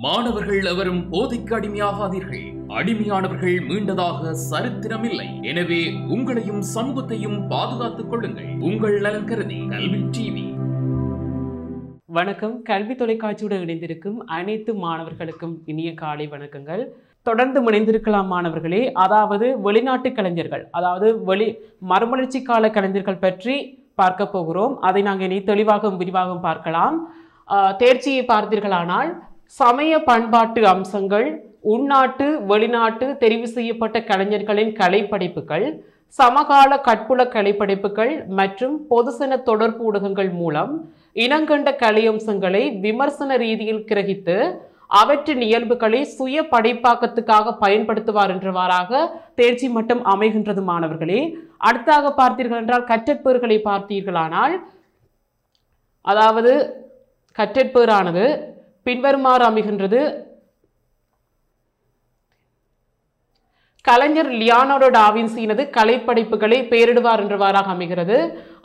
மாணவர்கள் எவரும் போதைக்கு அடிமையாகாதீர்கள். அடிமையானவர்கள் மீண்டதாக சரித்திரமில்லை. எனவே உங்களையும் சமூகத்தையும் பாதுகாத்துக் கொள்ளுங்கள். உங்கள் நலன் கருதி கல்வி டிவி. வணக்கம். கல்வி தொலைக்காட்சியுடன் இணைந்திருக்கும் அனைத்து மாணவர்களுக்கும் இனிய காலை வணக்கங்கள். தொடர்ந்து இணைந்திருக்கலாம் மாணவர்களே. அதாவது வெளிநாட்டு கலைஞர்கள், அதாவது மறுமலர்ச்சி கால கலைஞர்கள் பற்றி பார்க்க போகிறோம். அதை நாங்கள் இனி தெளிவாகவும் விரிவாகவும் பார்க்கலாம். தேர்ச்சியை பார்த்தீர்களானால் சமய பண்பாட்டு அம்சங்கள், உள்நாட்டு வெளிநாட்டு தெரிவு செய்யப்பட்ட கலைஞர்களின் கலைப்படைப்புகள், சமகால கற்புல கலைப்படைப்புகள் மற்றும் பொதுசன தொடர்பு ஊடகங்கள் மூலம் இனங்கண்ட கலையம்சங்களை விமர்சன ரீதியில் கிரகித்து அவற்றின் இயல்புகளை சுய படைப்பாக்கத்துக்காக பயன்படுத்துவார் என்றவாறாக தேர்ச்சி மட்டம் அமைகின்றது மாணவர்களே. அடுத்தாக பார்த்தீர்கள் என்றால் கற்றற்பேறுகளை பார்த்தீர்களானால், அதாவது கற்றற்பேறானது பின்வருமாறு அமைகின்றது. கலைஞர் லியோனார்டோ டா வின்சியினது கலைப்படைப்புகளை பெயரிடுவார் என்றவாறாக அமைகிறது.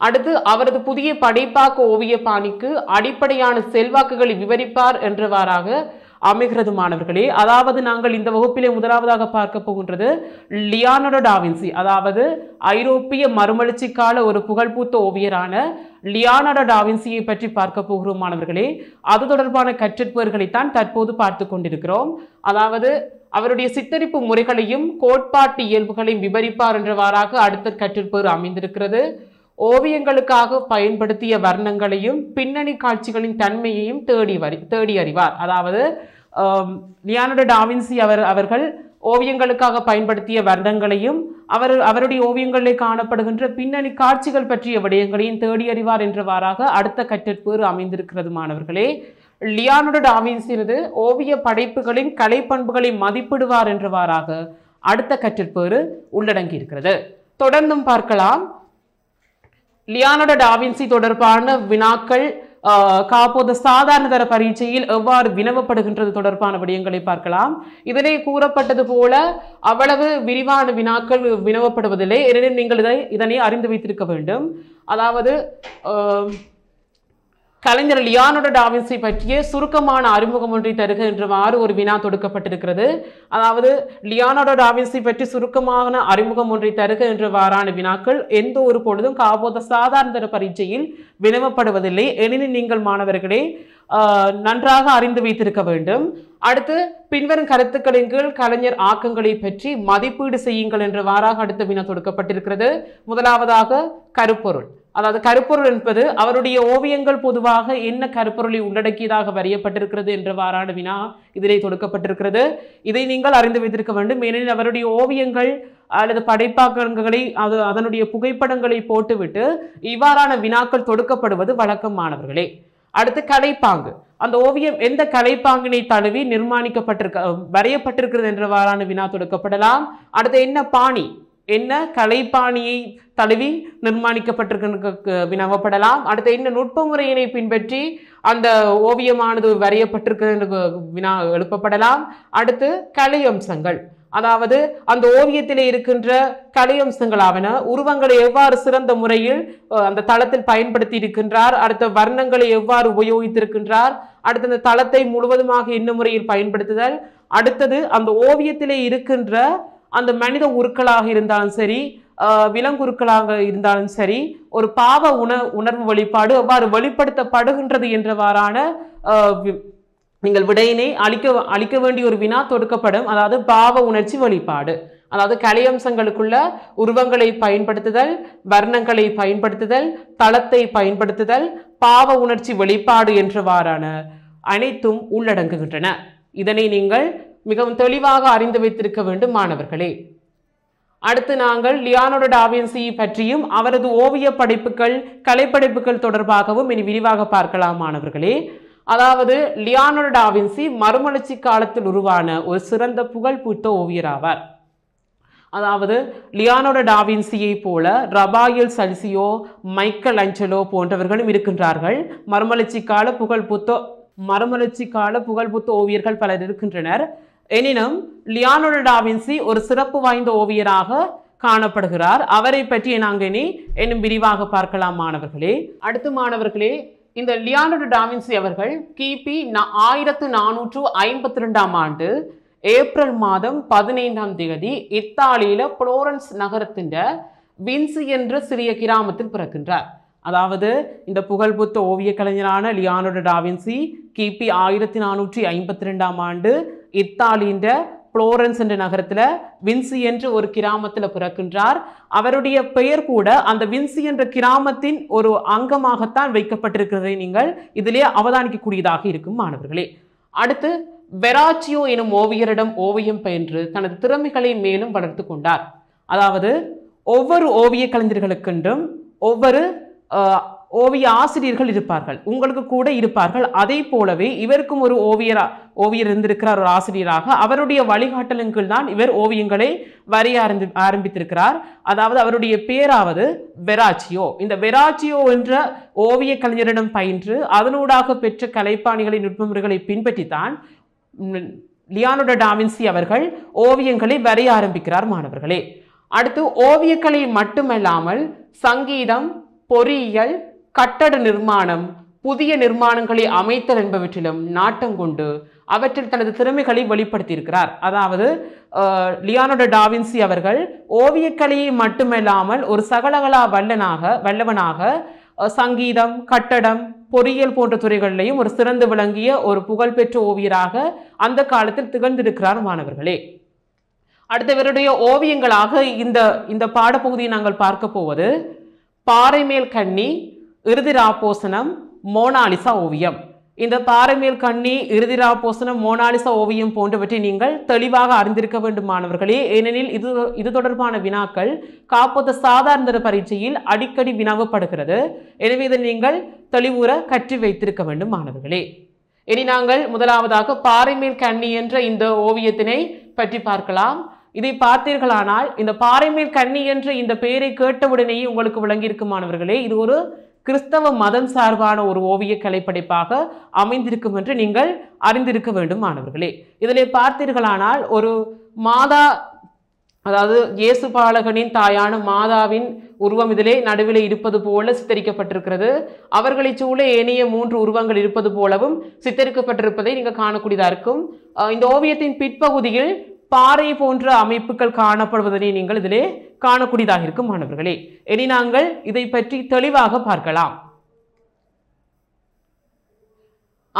அடுத்து அவரது புதிய படைப்பாக்க ஓவிய பாணிக்கு அடிப்படையான செல்வாக்குகளை விவரிப்பார் என்றவாறாக அமைகிறது மாணவர்களே. அதாவது நாங்கள் இந்த வகுப்பிலே முதலாவதாக பார்க்க போகின்றது லியோனார்டோ டா வின்சி, அதாவது ஐரோப்பிய மறுமலர்ச்சி கால ஒரு புகழ்பூத்த ஓவியரான லியோனார்டோ டா வின்சியை பற்றி பார்க்க போகிறோம் மாணவர்களே. அது தொடர்பான கற்றற்பேறுகளைத்தான் தற்போது பார்த்து கொண்டிருக்கிறோம். அதாவது அவருடைய சித்தரிப்பு முறைகளையும் கோட்பாட்டு இயல்புகளையும் விவரிப்பார் என்றவாறாக அடுத்த கற்றற்பேறு அமைந்திருக்கிறது. ஓவியங்களுக்காக பயன்படுத்திய வர்ணங்களையும் பின்னணி காட்சிகளின் தன்மையையும் தேடி அறிவார். அதாவது லியோனார்டோ டா வின்சி அவர்கள் ஓவியங்களுக்காக பயன்படுத்திய வர்ணங்களையும் அவருடைய ஓவியங்களில் காணப்படுகின்ற பின்னணி காட்சிகள் பற்றிய விடயங்களையும் தேடி அறிவார் என்றவாறாக அடுத்த கற்றற்பேறு அமைந்திருக்கிறது மாணவர்களே. லியோனார்டோ டா வின்சியினது ஓவிய படைப்புகளின் கலை பண்புகளை மதிப்பிடுவார் என்றவாறாக அடுத்த கற்றற்பேறு உள்ளடங்கி இருக்கிறது. தொடர்ந்தும் பார்க்கலாம். லியோனார்டோ டா வின்சி தொடர்பான வினாக்கள் காப்போது சாதாரண தர பரீட்சையில் எவ்வாறு வினவப்படுகின்றது தொடர்பான விடயங்களை பார்க்கலாம். இதனை கூறப்பட்டது போல அவ்வளவு விரிவான வினாக்கள் வினவப்படுவதில்லை. ஏனெனில் நீங்கள் இதனை அறிந்து வைத்திருக்க வேண்டும். அதாவது கலைஞர் லியோனார்டோ டா வின்சி பற்றிய சுருக்கமான அறிமுகம் ஒன்றை தருக என்றவாறு ஒரு வினா தொடுக்கப்பட்டிருக்கிறது. அதாவது லியோனார்டோ டா வின்சி பற்றி சுருக்கமான அறிமுகம் ஒன்றை தருக என்றவாறான வினாக்கள் எந்த ஒரு பொழுதும் காப்போத சாதாரண தர பரீட்சையில் வினவப்படுவதில்லை. எனினும் நீங்கள் மாணவர்களே நன்றாக அறிந்து வைத்திருக்க வேண்டும். அடுத்து பின்வரும் கருத்துக்களின் கீழ் கலைஞர் ஆக்கங்களை பற்றி மதிப்பீடு செய்யுங்கள் என்றவாறாக அடுத்த வினா தொடுக்கப்பட்டிருக்கிறது. முதலாவதாக கருப்பொருள். அதாவது கருப்பொருள் என்பது அவருடைய ஓவியங்கள் பொதுவாக என்ன கருப்பொருளை உள்ளடக்கியதாக வரையப்பட்டிருக்கிறது என்றவாறான வினா இதிலே தொடுக்கப்பட்டிருக்கிறது. இதை நீங்கள் அறிந்து வைத்திருக்க வேண்டும். ஏனெனில் அவருடைய ஓவியங்கள் அல்லது படைப்பாக்கங்களை அதனுடைய புகைப்படங்களை போட்டுவிட்டு இவ்வாறான வினாக்கள் தொடுக்கப்படுவது வழக்கம் மாணவர்களே. அடுத்து கலைப்பாங்கு. அந்த ஓவியம் எந்த கலைப்பாங்கினை தழுவி வரையப்பட்டிருக்கிறது என்றவாறான வினா தொடுக்கப்படலாம். அடுத்து என்ன பாணி, என்ன கலைப்பாணியை தழுவி நிர்மாணிக்கப்பட்டிருக்க வினவப்படலாம். அடுத்து என்ன நுட்ப முறையினை பின்பற்றி அந்த ஓவியமானது வரையப்பட்டிருக்கிறது வினா எழுப்பப்படலாம். அடுத்து கலை அம்சங்கள், அதாவது அந்த ஓவியத்திலே இருக்கின்ற கலையம்சங்களாவன உருவங்களை எவ்வாறு சிறந்த முறையில் அந்த தளத்தில் பயன்படுத்தி இருக்கின்றார், அடுத்த வர்ணங்களை எவ்வாறு உபயோகித்திருக்கின்றார், அடுத்த அந்த தளத்தை முழுவதுமாக என்ன முறையில் பயன்படுத்துதல், அடுத்தது அந்த ஓவியத்திலே இருக்கின்ற அந்த மனித உருக்களாக இருந்தாலும் சரி, விலங்குருக்களாக இருந்தாலும் சரி, ஒரு பாவ உணர்வு வெளிப்பாடு எவ்வாறு வெளிப்படுத்தப்படுகின்றது என்றவாறான நீங்கள் விடையினை அளிக்க வேண்டிய ஒரு வினா தொடுக்கப்படும். அதாவது பாவ உணர்ச்சி வெளிப்பாடு, அதாவது கலையம்சங்களுக்குள்ள உருவங்களை பயன்படுத்துதல், வர்ணங்களை பயன்படுத்துதல், தளத்தை பயன்படுத்துதல், பாவ உணர்ச்சி வெளிப்பாடு என்றவாறான அனைத்தும் உள்ளடங்குகின்றன. இதனை நீங்கள் மிகவும் தெளிவாக அறிந்து வைத்திருக்க வேண்டும் மாணவர்களே. அடுத்து நாங்கள் லியோனார்டோ டா வின்சி பற்றியும் அவரது ஓவிய படைப்புகள் கலைப்படைப்புகள் தொடர்பாகவும் இனி விரிவாக பார்க்கலாம் மாணவர்களே. அதாவது லியோனார்டோ டா வின்சி மறுமலர்ச்சி காலத்தில் உருவான ஒரு சிறந்த புகழ்பூத்த ஓவியர் ஆவார். அதாவது லியோனார்டோ டா வின்சியை போல ரபாயல் சல்சியோ, மைக்கேல் ஆஞ்சலோ போன்றவர்களும் இருக்கின்றார்கள். மறுமலர்ச்சி கால புகழ்பூத்த ஓவியர்கள் பலர் இருக்கின்றனர். எனினும் லியோனார்டோ டா வின்சி ஒரு சிறப்பு வாய்ந்த ஓவியராக காணப்படுகிறார். அவரை பற்றி நாங்கள் இன்னும் விரிவாக பார்க்கலாம் மாணவர்களே. அடுத்து மாணவர்களே இந்த லியோனார்டோ டா வின்சி அவர்கள் கிபி 1452 ஆண்டு ஏப்ரல் மாதம் 15ஆம் தேதி இத்தாலியில புளோரன்ஸ் நகரத்தின் வின்சி என்ற சிறிய கிராமத்தில் பிறக்கின்றார். அதாவது இந்த புகழ்பெற்ற ஓவிய கலைஞரான லியோனார்டோ டா வின்சி கிபி 1452 ஆண்டு இத்தாலியின் புளோரன்ஸ் என்ற நகரத்துல வின்சி என்ற ஒரு கிராமத்தில் பிறக்கின்றார். அவருடைய பெயர் கூட அந்த வின்சி என்ற கிராமத்தின் ஒரு அங்கமாகத்தான் வைக்கப்பட்டிருக்கிறதை நீங்கள் இதிலே அவதானிக்கக்கூடியதாக இருக்கும் மாணவர்களே. அடுத்து வெராச்சியோ எனும் ஓவியரிடம் ஓவியம் பயின்று தனது திறமைகளை மேலும் வளர்த்து கொண்டார். அதாவது ஒவ்வொரு ஓவிய கலைஞர்களுக்கென்றும் ஒவ்வொரு ஓவிய ஆசிரியர்கள் இருப்பார்கள், உங்களுக்கு கூட இருப்பார்கள். அதே போலவே இவருக்கும் ஒரு ஓவியர் இருந்திருக்கிறார், ஒரு ஆசிரியராக. அவருடைய வழிகாட்டலின் கீழ் தான் இவர் ஓவியங்களை வரைய ஆரம்பித்திருக்கிறார். அதாவது அவருடைய பேராவது வெராச்சியோ. இந்த வெராச்சியோ என்ற ஓவிய கலைஞரிடம் பயின்று அதனூடாக பெற்ற கலைப்பாணிகளின் நுட்பமுறைகளை பின்பற்றித்தான் லியோனார்டோ டா வின்சி அவர்கள் ஓவியங்களை வரைய ஆரம்பிக்கிறார் மாணவர்களே. அடுத்து ஓவியக்கலை மட்டுமல்லாமல் சங்கீதம், பொறியியல், கட்டட நிர்மாணம், புதிய நிர்மாணங்களை அமைத்தல் என்பவற்றிலும் நாட்டம் கொண்டு அவற்றில் தனது திறமைகளை வெளிப்படுத்தியிருக்கிறார். அதாவது லியோனார்டோ டா வின்சி அவர்கள் ஓவியக்கலையை மட்டுமல்லாமல் ஒரு சகலகலா வல்லவனாக சங்கீதம், கட்டடம், பொறியியல் போன்ற துறைகளிலையும் ஒரு சிறந்து விளங்கிய ஒரு புகழ்பெற்ற ஓவியராக அந்த காலத்தில் திகழ்ந்திருக்கிறார் மாணவர்களே. அடுத்தவருடைய ஓவியங்களாக இந்த பாடப்பகுதியை நாங்கள் பார்க்க போவது பாறைமேல் கண்ணி, இறுதிராப்போசனம், மோனாலிசா ஓவியம். இந்த பாறைமேல் கண்ணி, இறுதிராப்போசனம், மோனாலிசா ஓவியம் போன்றவற்றை நீங்கள் தெளிவாக அறிந்திருக்க வேண்டும் மாணவர்களே. ஏனெனில் இது தொடர்பான வினாக்கள் காப்போத்த சாதாரண பரீட்சையில் அடிக்கடி வினாவப்படுகிறது. எனவே இதை நீங்கள் தெளிவுற கற்று வைத்திருக்க வேண்டும் மாணவர்களே. இனி நாங்கள் முதலாவதாக பாறைமேல் கண்ணி என்ற இந்த ஓவியத்தினை பற்றி பார்க்கலாம். இதை பார்த்தீர்களானால் இந்த பாறைமேல் கண்ணி என்ற இந்த பெயரை கேட்டவுடனேயே உங்களுக்கு விளங்கியிருக்கும் மாணவர்களே, இது ஒரு கிறிஸ்தவ மதம் சார்பான ஒரு ஓவிய கலைப்படைப்பாக அமைந்திருக்கும் என்று நீங்கள் அறிந்திருக்க வேண்டும் மாணவர்களே. இதிலே பார்த்தீர்களானால் ஒரு மாதா, அதாவது இயேசு பாலகனின் தாயான மாதாவின் உருவம் இதிலே நடுவில் இருப்பது போல சித்தரிக்கப்பட்டிருக்கிறது. அவர்களை சூழ ஏனைய 3 உருவங்கள் இருப்பது போலவும் சித்தரிக்கப்பட்டிருப்பதை நீங்கள் காணக்கூடியதாக இருக்கும். இந்த ஓவியத்தின் பிற்பகுதியில் பாறை போன்ற அமைப்புகள் காணப்படுவதனை நீங்கள் இதிலே காணக்கூடியதாக இருக்கும் மாணவர்களே. இனி நாங்கள் இதை பற்றி தெளிவாக பார்க்கலாம்.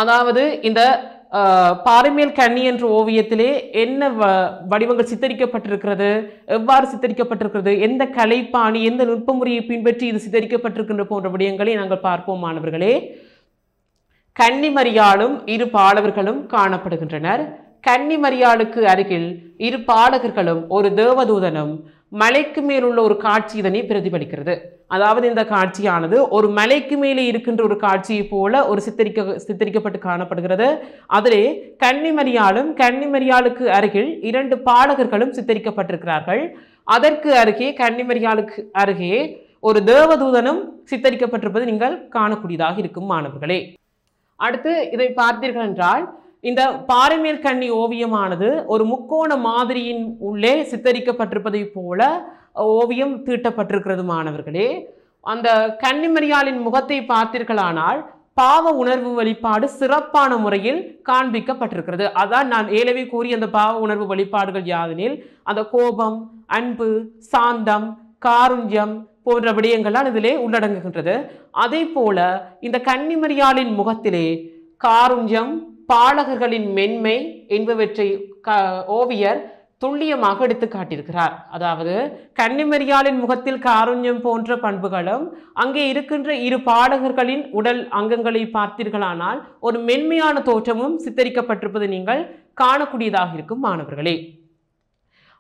அதாவது இந்த பாறைமேல் கண்ணி என்ற ஓவியத்திலே என்ன வடிவங்கள் சித்தரிக்கப்பட்டிருக்கிறது, எவ்வாறு சித்தரிக்கப்பட்டிருக்கிறது, எந்த கலைப்பாணி, எந்த நுட்பமுறையை பின்பற்றி இது சித்தரிக்கப்பட்டிருக்கின்ற போன்ற விடயங்களை நாங்கள் பார்ப்போம் மாணவர்களே. கன்னிமரியாளும் 2 பாலகர்களும் காணப்படுகின்றனர். கன்னிமரியாளுக்கு அருகில் 2 பாலகர்களும் ஒரு தேவதூதனும் மலைக்கு மேல் உள்ள ஒரு காட்சி இதனை பிரதிபலிக்கிறது. அதாவது இந்த காட்சியானது ஒரு மலைக்கு மேலே இருக்கின்ற ஒரு காட்சியை போல ஒரு சித்தரிக்கப்பட்டு காணப்படுகிறது. அதிலே கன்னிமரியாளுக்கு அருகில் 2 பாலகர்களும் சித்தரிக்கப்பட்டிருக்கிறார்கள். அதற்கு அருகே கன்னிமரியாளுக்கு அருகே ஒரு தேவதூதனும் சித்தரிக்கப்பட்டிருப்பது நீங்கள் காணக்கூடியதாக இருக்கும் மாணவர்களே. அடுத்து இதை பார்த்தீர்கள் என்றால் இந்த பாறைமேல் கண்ணி ஓவியமானது ஒரு முக்கோண மாதிரியின் உள்ளே சித்தரிக்கப்பட்டிருப்பதை போல ஓவியம் தீட்டப்பட்டிருக்கிறது மாணவர்களே. அந்த கன்னிமரியாளின் முகத்தை பார்த்தீர்களானால் பாவ உணர்வு வெளிப்பாடு சிறப்பான முறையில் காண்பிக்கப்பட்டிருக்கிறது. அதான் நான் ஏலவே கூறிய அந்த பாவ உணர்வு வெளிப்பாடுகள் யாதெனில் அந்த கோபம், அன்பு, சாந்தம், காருண்யம் போன்ற விடயங்கள்லாம் இதிலே உள்ளடங்குகின்றது. அதே போல இந்த கன்னிமரியாளின் முகத்திலே காருண்யம், பாலகர்களின் மென்மை என்பவற்றை ஓவியர் துல்லியமாக எடுத்து காட்டியிருக்கிறார். அதாவது கன்னிமரியாளின் முகத்தில் காருண்யம் போன்ற பண்புகளும் அங்கே இருக்கின்ற 2 பாலகர்களின் உடல் அங்கங்களை பார்த்தீர்களானால் ஒரு மென்மையான தோற்றமும் சித்தரிக்கப்பட்டிருப்பது நீங்கள் காணக்கூடியதாக இருக்கும் மாணவர்களே.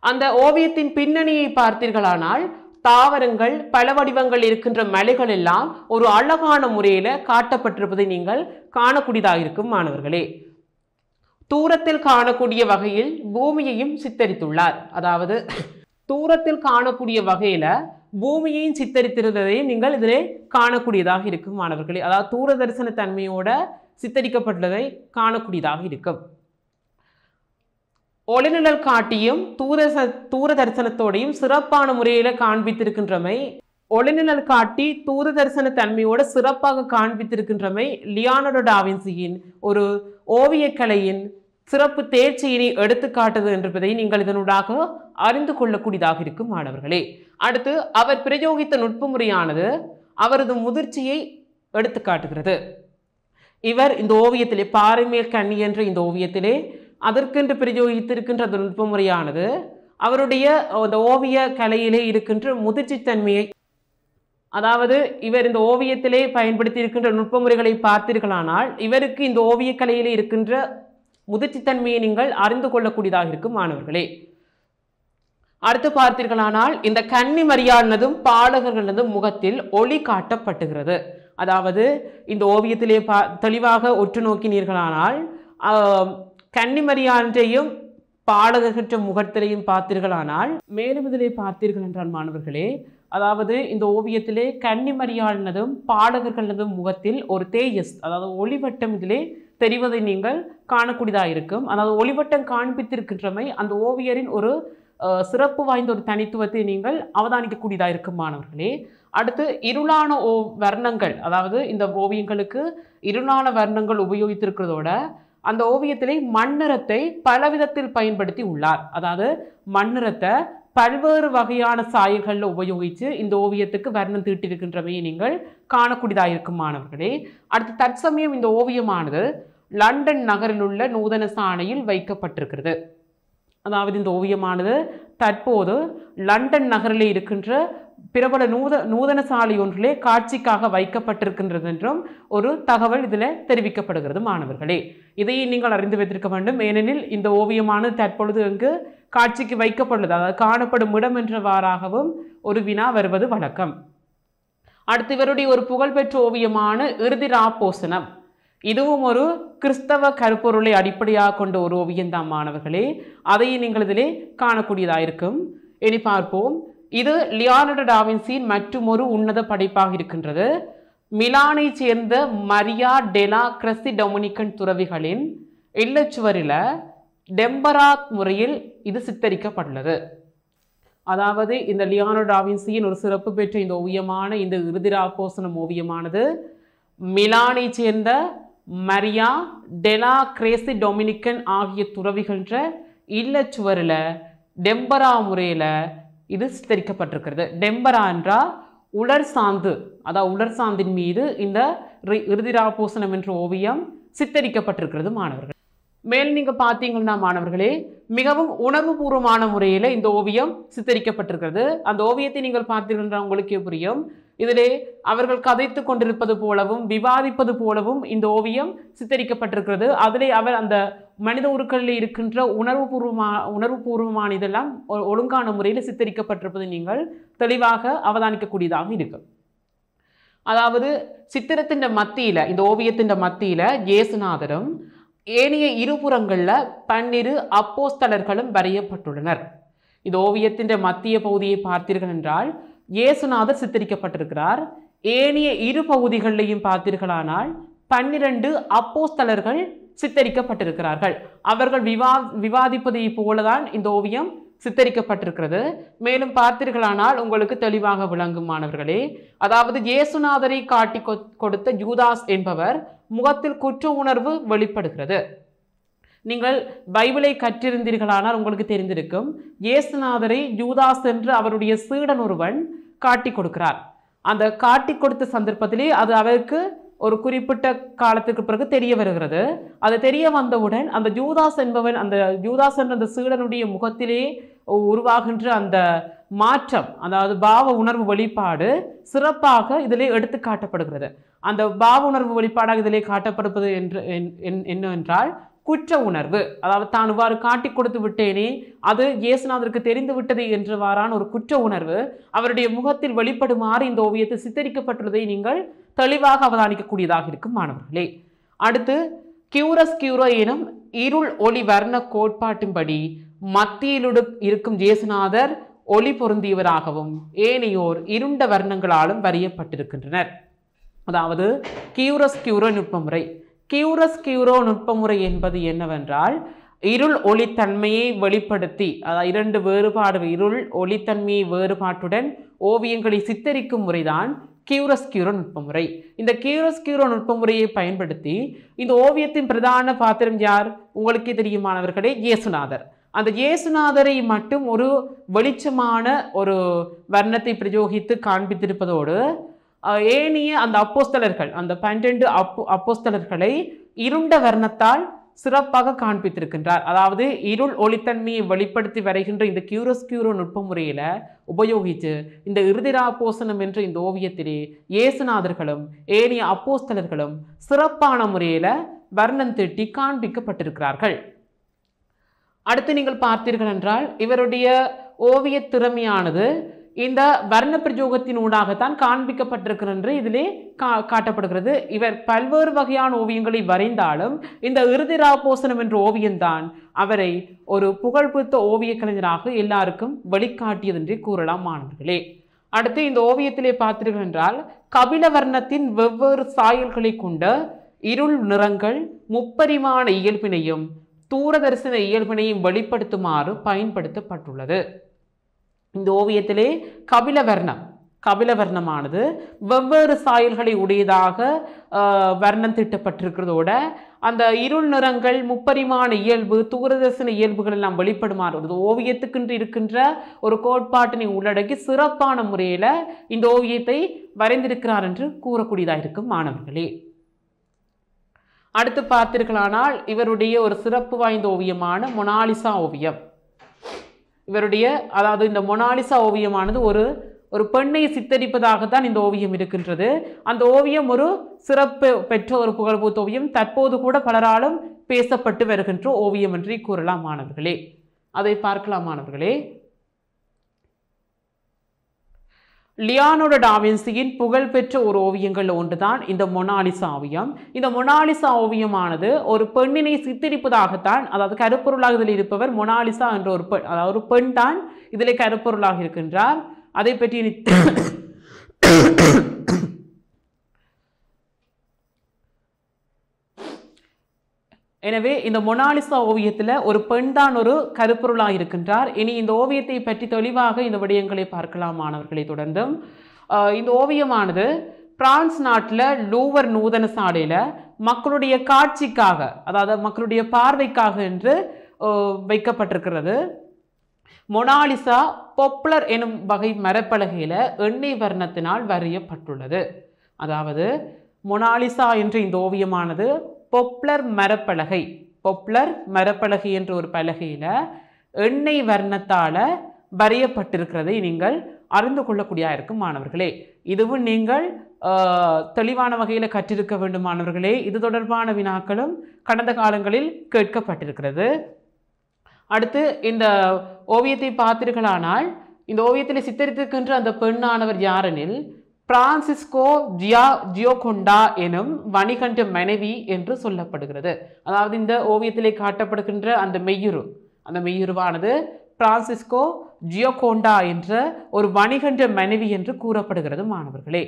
அந்த ஓவியத்தின் பின்னணியை பார்த்தீர்களானால் தாவரங்கள், பல வடிவங்கள் இருக்கின்ற மலைகள் எல்லாம் ஒரு அழகான முறையில காட்டப்பட்டிருப்பதை நீங்கள் காணக்கூடியதாக இருக்கும் மாணவர்களே. தூரத்தில் காணக்கூடிய வகையில் பூமியையும் சித்தரித்துள்ளார். அதாவது தூரத்தில் காணக்கூடிய வகையில பூமியையும் சித்தரித்திருந்ததையும் நீங்கள் இதிலே காணக்கூடியதாக இருக்கும் மாணவர்களே. அதாவது தூரதரிசன தன்மையோட சித்தரிக்கப்பட்டதை காணக்கூடியதாக இருக்கும். ஒளிநிழல் காட்டியும் தூர தரிசனத்தோடையும் சிறப்பான முறையில் காண்பித்திருக்கின்றமை ஒளிநிழல் காட்டி தூரதர்சன தன்மையோடு சிறப்பாக காண்பித்திருக்கின்றமை லியோனார்டோ டா வின்சியின் ஒரு ஓவியக்கலையின் சிறப்பு தேர்ச்சியினை எடுத்துக்காட்டுது என்பதை நீங்கள் இதனூடாக அறிந்து கொள்ளக்கூடியதாக இருக்கும் மாணவர்களே. அடுத்து அவர் பிரயோகித்த நுட்ப முறையானது அவரது முதிர்ச்சியை எடுத்துக்காட்டுகிறது. இவர் இந்த ஓவியத்திலே பாறைமேல் கண்ணி என்ற இந்த ஓவியத்திலே அதற்கென்று பிரயோகித்திருக்கின்ற அந்த நுட்ப முறையானது அவருடைய அந்த ஓவிய கலையிலே இருக்கின்ற முதிர்ச்சி தன்மையை, அதாவது இவர் இந்த ஓவியத்திலே பயன்படுத்தி இருக்கின்ற நுட்ப முறைகளை பார்த்தீர்களானால் இவருக்கு இந்த ஓவிய கலையிலே இருக்கின்ற முதிர்ச்சி தன்மையை நீங்கள் அறிந்து கொள்ளக்கூடியதாக இருக்கும் மாணவர்களே. அடுத்து பார்த்தீர்களானால் இந்த கன்னி மரியானதும் பாடகர்களதும் முகத்தில் ஒளி காட்டப்பட்டுகிறது. அதாவது இந்த ஓவியத்திலே தெளிவாக ஒற்று நோக்கினீர்களானால் கன்னிமரியான்றையும் பாடகர்கின்ற முகத்திலையும் பார்த்தீர்களானால் மேலும் இதிலே பார்த்தீர்கள் என்றால் மாணவர்களே, அதாவது இந்த ஓவியத்திலே கன்னிமரியானதும் பாடகர்களதும் முகத்தில் ஒரு தேஜஸ், அதாவது ஒளிவட்டம் இதிலே தெரிவதை நீங்கள் காணக்கூடியதாக இருக்கும். அதாவது ஒளிவட்டம் காண்பித்திருக்கின்றமை அந்த ஓவியரின் ஒரு சிறப்பு வாய்ந்த ஒரு தனித்துவத்தை நீங்கள் அவதானிக்கக்கூடியதாக இருக்கும் மாணவர்களே. அடுத்து இருளான வர்ணங்கள், அதாவது இந்த ஓவியங்களுக்கு இருளான வர்ணங்கள் உபயோகித்திருக்கிறதோட அந்த ஓவியத்திலே மண்ணிறத்தை பலவிதத்தில் பயன்படுத்தி உள்ளார். அதாவது மண்ணிறத்தை பல்வேறு வகையான சாயல்களில் உபயோகித்து இந்த ஓவியத்துக்கு வர்ணம் தீட்டிருக்கின்றமையை நீங்கள் காணக்கூடியதாக இருக்கும் மாணவர்களே. அடுத்து தற்சமயம் இந்த ஓவியமானது லண்டன் நகரில் உள்ள நூதன சாலையில் வைக்கப்பட்டிருக்கிறது. அதாவது இந்த ஓவியமானது தற்போது லண்டன் நகரிலே இருக்கின்ற பிரபல நூதன சாலை ஒன்றிலே காட்சிக்காக வைக்கப்பட்டிருக்கின்றது என்றும் ஒரு தகவல் இதில் தெரிவிக்கப்படுகிறது மாணவர்களே. இதை நீங்கள் அறிந்து வைத்திருக்க வேண்டும். ஏனெனில் இந்த ஓவியமானது தற்பொழுது அங்கு காட்சிக்கு வைக்கப்பட்டுள்ளது, அதாவது காணப்படும் இடம் என்றவாறாகவும் ஒரு வினா வருவது வழக்கம். அடுத்து இவருடைய ஒரு புகழ்பெற்ற ஓவியமான இறுதி ராப்போசனம், இதுவும் ஒரு கிறிஸ்தவ கருப்பொருளை அடிப்படையாக கொண்ட ஒரு ஓவியம்தான் மாணவர்களே. அதையும் நீங்கள் இதிலே காணக்கூடியதாக இருக்கும். இனி பார்ப்போம். இது லியோனார்டோ டா வின்சியின் மற்றும் ஒரு உன்னத படைப்பாக இருக்கின்றது. மிலானை சேர்ந்த மரியா டெலா கிரெசி டொமினிக்கன் துறவிகளின் இல்லச்சுவரில் டெம்பராத் முறையில் இது சித்தரிக்கப்பட்டுள்ளது. அதாவது இந்த லியோனார்டோ டா வின்சியின் ஒரு சிறப்பு பெற்ற இந்த ஓவியமான இந்த இறுதி ராப்போசனம் ஓவியமானது மிலானை சேர்ந்த மரியா டெலா கிரேசி டொமினிக்கன் ஆகிய துறவிகின்ற இல்லச்சுவரில் டெம்பரா முறையில் இது சித்தரிக்கப்பட்டிருக்கிறது. டெம்பரா என்றால் உலர் சாந்து, அதாவது உலர் சாந்தின் மீது இந்த இறுதி ராப்போசனம் என்ற ஓவியம் சித்தரிக்கப்பட்டிருக்கிறது மாணவர்கள். மேலும் நீங்கள் பார்த்தீங்கன்னா மாணவர்களே, மிகவும் உணர்வுபூர்வமான முறையில் இந்த ஓவியம் சித்தரிக்கப்பட்டிருக்கிறது. அந்த ஓவியத்தை நீங்கள் பார்த்தீங்கன்னா உங்களுக்கே புரியும். இதிலே அவர்கள் கதைத்து கொண்டிருப்பது போலவும் விவாதிப்பது போலவும் இந்த ஓவியம் சித்தரிக்கப்பட்டிருக்கிறது. அதிலே அவர் அந்த மனித உருக்களில் இருக்கின்ற உணர்வுபூர்வமான இதெல்லாம் ஒழுங்கான முறையில் சித்தரிக்கப்பட்டிருப்பதை நீங்கள் தெளிவாக அவதானிக்கக்கூடியதாக இருக்கும். அதாவது சித்திரத்தின் மத்தியில், இந்த ஓவியத்தின் மத்தியில் இயேசுநாதரும் ஏனைய இருபுறங்களில் 12 அப்போஸ்தலர்களும் வரையப்பட்டுள்ளனர். இந்த ஓவியத்தின் மத்திய பகுதியை பார்த்தீர்கள் என்றால் இயேசுநாதர் சித்தரிக்கப்பட்டிருக்கிறார். ஏனைய இரு பகுதிகளிலையும் பார்த்தீர்களானால் 12 அப்போஸ்தலர்கள் சித்தரிக்கப்பட்டிருக்கிறார்கள். அவர்கள் விவாதிப்பதை போலதான் இந்த ஓவியம் சித்தரிக்கப்பட்டிருக்கிறது. மேலும் பார்த்தீர்களானால் உங்களுக்கு தெளிவாக விளங்கும் மாணவர்களே. அதாவது இயேசுநாதரை காட்டி கொடுத்த யூதாஸ் என்பவர் முகத்தில் குற்ற உணர்வு வெளிப்படுகிறது. நீங்கள் பைபிளை கற்றிருந்தீர்களானால் உங்களுக்கு தெரிந்திருக்கும். இயேசுநாதரை யூதாஸ் என்று அவருடைய சீடன் ஒருவன் காட்டி கொடுக்கிறார். அந்த காட்டி கொடுத்த சந்தர்ப்பத்திலே அது அவருக்கு ஒரு குறிப்பிட்ட காலத்துக்கு பிறகு தெரிய வருகிறது. அது தெரிய வந்தவுடன் அந்த யூதாஸ் என்பவன், அந்த யூதாஸ் என்ற அந்த சீடனுடைய முகத்திலே உருவாகின்ற அந்த மாற்றம், அதாவது பாவ உணர்வு வெளிப்பாடு சிறப்பாக இதிலே எடுத்து காட்டப்படுகிறது. அந்த பாவ உணர்வு வெளிப்பாடாக இதிலே காட்டப்படுவது என்னவென்றால் குற்ற உணர்வு. அதாவது தான் இவ்வாறு காட்டி கொடுத்து விட்டேனே, அது இயேசுநாதருக்கு தெரிந்து விட்டது என்றவாறான ஒரு குற்ற உணர்வு அவருடைய முகத்தில் வெளிப்படுமாறு இந்த ஓவியத்தில் சித்தரிக்கப்பட்டுள்ளதை நீங்கள் தெளிவாக அவதானிக்கக்கூடியதாக இருக்கும் மாணவர்களே. அடுத்து கியூரஸ்கியூரோ எனும் இருள் ஒளி வர்ண கோட்பாட்டின்படி மத்தியில் இருக்கும் இயேசுநாதர் ஒளி பொருந்தியவராகவும் ஏனையோர் இருண்ட வர்ணங்களாலும் வரையப்பட்டிருக்கின்றனர். அதாவது கியூரஸ்கியூரோ நுட்பமுறை. கியூரஸ்கியூரோ நுட்பமுறை என்பது என்னவென்றால் இருள் ஒளித்தன்மையை வெளிப்படுத்தி, அதாவது இரண்டு வேறுபாடு, இருள் ஒளித்தன்மையை வேறுபாட்டுடன் ஓவியங்களை சித்தரிக்கும் முறைதான் கியூரஸ்கியூரோ நுட்பமுறை. இந்த கியூரஸ்கியூரோ நுட்பமுறையை பயன்படுத்தி இந்த ஓவியத்தின் பிரதான பாத்திரம் யார்? உங்களுக்கே தெரியுமானவர்களே, இயேசுநாதர். அந்த இயேசுநாதரை மட்டும் ஒரு வெளிச்சமான ஒரு வர்ணத்தை பிரயோகித்து காண்பித்திருப்பதோடு ஏனைய அந்த அப்போஸ்தலர்கள், அந்த 12 அப்போஸ்தலர்களை இருண்ட வர்ணத்தால் சிறப்பாக காண்பித்திருக்கின்றார். அதாவது இருள் ஒளித்தன்மையை வெளிப்படுத்தி வருகின்ற இந்த கியூரஸ்கியூரோ நுட்ப முறையில உபயோகித்து இந்த இறுதிராப்போசனம் என்ற இந்த ஓவியத்திலே இயேசுநாதர்களும் ஏனைய அப்போஸ்தலர்களும் சிறப்பான முறையில வர்ணம் தீட்டி காண்பிக்கப்பட்டிருக்கிறார்கள். அடுத்து நீங்கள் பார்த்தீர்கள் என்றால் இவருடைய ஓவிய திறமையானது இந்த வர்ண பிரயோகத்தின் ஊடாகத்தான் காண்பிக்கப்பட்டிருக்கிறது இதிலே காட்டப்படுகிறது. இவர் பல்வேறு வகையான ஓவியங்களை வரைந்தாலும் இந்த இறுதிராப்போசனம் என்ற ஓவியம்தான் அவரை ஒரு புகழ்பெற்ற ஓவிய கலைஞராக எல்லாருக்கும் வெளிக்காட்டியது என்றே கூறலாம் மாணவர்களே. அடுத்து இந்த ஓவியத்திலே பார்த்தீர்கள் என்றால் கபில வர்ணத்தின் வெவ்வேறு சாயல்களை கொண்ட இருள் நிறங்கள் முப்பரிமாண இயல்பினையும் தூரதரிசன இயல்பினையும் வெளிப்படுத்துமாறு பயன்படுத்தப்பட்டுள்ளது. இந்த ஓவியத்திலே கபிலவர்ணமானது வெவ்வேறு சாயல்களை உடையதாக வர்ணம் தீட்டப்பட்டிருக்கிறதோட அந்த இருள் நிறங்கள் முப்பரிமாண இயல்பு தூரதர்சன இயல்புகள் எல்லாம் வெளிப்படுமாறு ஒரு ஓவியத்துக்கென்று இருக்கின்ற ஒரு கோட்பாட்டினை உள்ளடக்கி சிறப்பான முறையில் இந்த ஓவியத்தை வரைந்திருக்கிறார் என்று கூறக்கூடியதாக இருக்கும் மாணவர்களே. அடுத்து பார்த்தீர்களானால் இவருடைய ஒரு சிறப்பு வாய்ந்த ஓவியமான மொனாலிசா ஓவியம். இவருடைய அதாவது இந்த மொனாலிசா ஓவியமானது ஒரு பெண்ணை சித்தரிப்பதாகத்தான் இந்த ஓவியம் இருக்கின்றது. அந்த ஓவியம் ஒரு சிறப்பு பெற்ற ஒரு புகழ்பூத்த ஓவியம். தற்போது கூட பலராலும் பேசப்பட்டு வருகின்ற ஓவியம் என்று கூறலாம் மாணவர்களே. அதை பார்க்கலாம் மாணவர்களே. லியோனார்டோ டா வின்சியின் புகழ்பெற்ற ஒரு ஓவியங்கள் ஒன்றுதான் இந்த மொனாலிசா ஓவியம். இந்த மொனாலிசா ஓவியமானது ஒரு பெண்ணினை சித்தரிப்பதாகத்தான், அதாவது கருப்பொருளாக இதில் இருப்பவர் மொனாலிசா என்ற ஒரு பெண், அதாவது ஒரு பெண் தான் இதில் கருப்பொருளாக இருக்கின்றார். அதை பற்றி எனவே இந்த மொனாலிசா ஓவியத்தில் ஒரு பெண் தான் ஒரு கருப்பொருளாக இருக்கின்றார். இனி இந்த ஓவியத்தை பற்றி தெளிவாக இந்த விடயங்களை பார்க்கலாம் மாணவர்களை. தொடர்ந்தும் இந்த ஓவியமானது பிரான்ஸ் நாட்டில் லூவர் நூதன சாலையில் மக்களுடைய காட்சிக்காக, அதாவது மக்களுடைய பார்வைக்காக என்று வைக்கப்பட்டிருக்கிறது. மொனாலிசா பொப்ளர் எனும் வகை மரப்பலகையில் எண்ணெய் வர்ணத்தினால் வரையப்பட்டுள்ளது. அதாவது மொனாலிசா என்ற இந்த ஓவியமானது பொப்ளர் மரப்பலகை என்ற ஒரு பலகையில் எண்ணெய் வர்ணத்தால் வரையப்பட்டிருக்கிறதை நீங்கள் அறிந்து கொள்ளக்கூடிய இருக்கும் மாணவர்களே. இதுவும் நீங்கள் தெளிவான வகையில் கற்றிருக்க வேண்டும் மாணவர்களே. இது தொடர்பான வினாக்களும் கடந்த காலங்களில் கேட்கப்பட்டிருக்கிறது. அடுத்து இந்த ஓவியத்தை பார்த்தீர்களானால் இந்த ஓவியத்தில் சித்தரித்திருக்கின்ற அந்த பெண்ணானவர் யாரெனில் பிரான்சிஸ்கோ ஜியோகொண்டா எனும் வணிகண்ட மனைவி என்று சொல்லப்படுகிறது. அதாவது இந்த ஓவியத்திலே காட்டப்படுகின்ற அந்த மெய்யுருவானது பிரான்சிஸ்கோ ஜியோகொண்டா என்ற ஒரு வணிகண்ட மனைவி என்று கூறப்படுகிறது மாணவர்களே.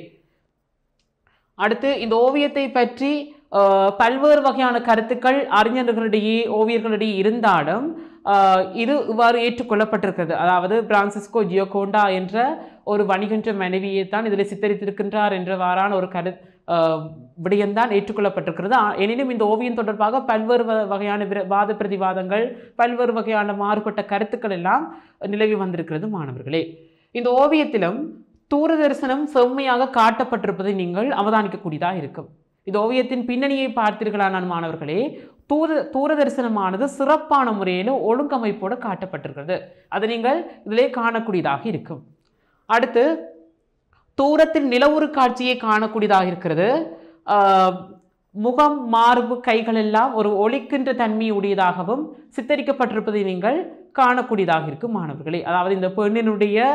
அடுத்து இந்த ஓவியத்தை பற்றி பல்வேறு வகையான கருத்துக்கள் அறிஞர்களிடையே ஓவியர்களிடையே இருந்தாலும் இது இவ்வாறு ஏற்றுக்கொள்ளப்பட்டிருக்கிறது. அதாவது பிரான்சிஸ்கோ ஜியோகொண்டா என்ற ஒரு வணிகன்ற மனைவியை தான் இதில் சித்தரித்திருக்கின்றார் என்றவாறான ஒரு விடயம்தான் ஏற்றுக்கொள்ளப்பட்டிருக்கிறது. எனினும் இந்த ஓவியம் தொடர்பாக பல்வேறு வகையான வாத பிரதிவாதங்கள், பல்வேறு வகையான மாறுபட்ட கருத்துக்கள் எல்லாம் நிலவி வந்திருக்கிறது மாணவர்களே. இந்த ஓவியத்திலும் தூரதரிசனம் செம்மையாக காட்டப்பட்டிருப்பதை நீங்கள் அவதானிக்கக்கூடியதாக இருக்கும். இந்த ஓவியத்தின் பின்னணியை பார்த்தீர்களான மாணவர்களே, தூரதரிசனமானது சிறப்பான முறையில் ஒழுங்கமைப்போடு காட்டப்பட்டிருக்கிறது. அதை நீங்கள் இதிலே காணக்கூடியதாக இருக்கும். அடுத்து தூரத்தில் நிலவுறு காட்சியை காணக்கூடியதாக இருக்கிறது. முகம், மார்பு, கைகள் எல்லாம் ஒரு ஒளிக்கின்ற தன்மையுடையதாகவும் சித்தரிக்கப்பட்டிருப்பதை நீங்கள் காணக்கூடியதாக இருக்கும் மாணவர்களே. அதாவது இந்த பெண்ணினுடைய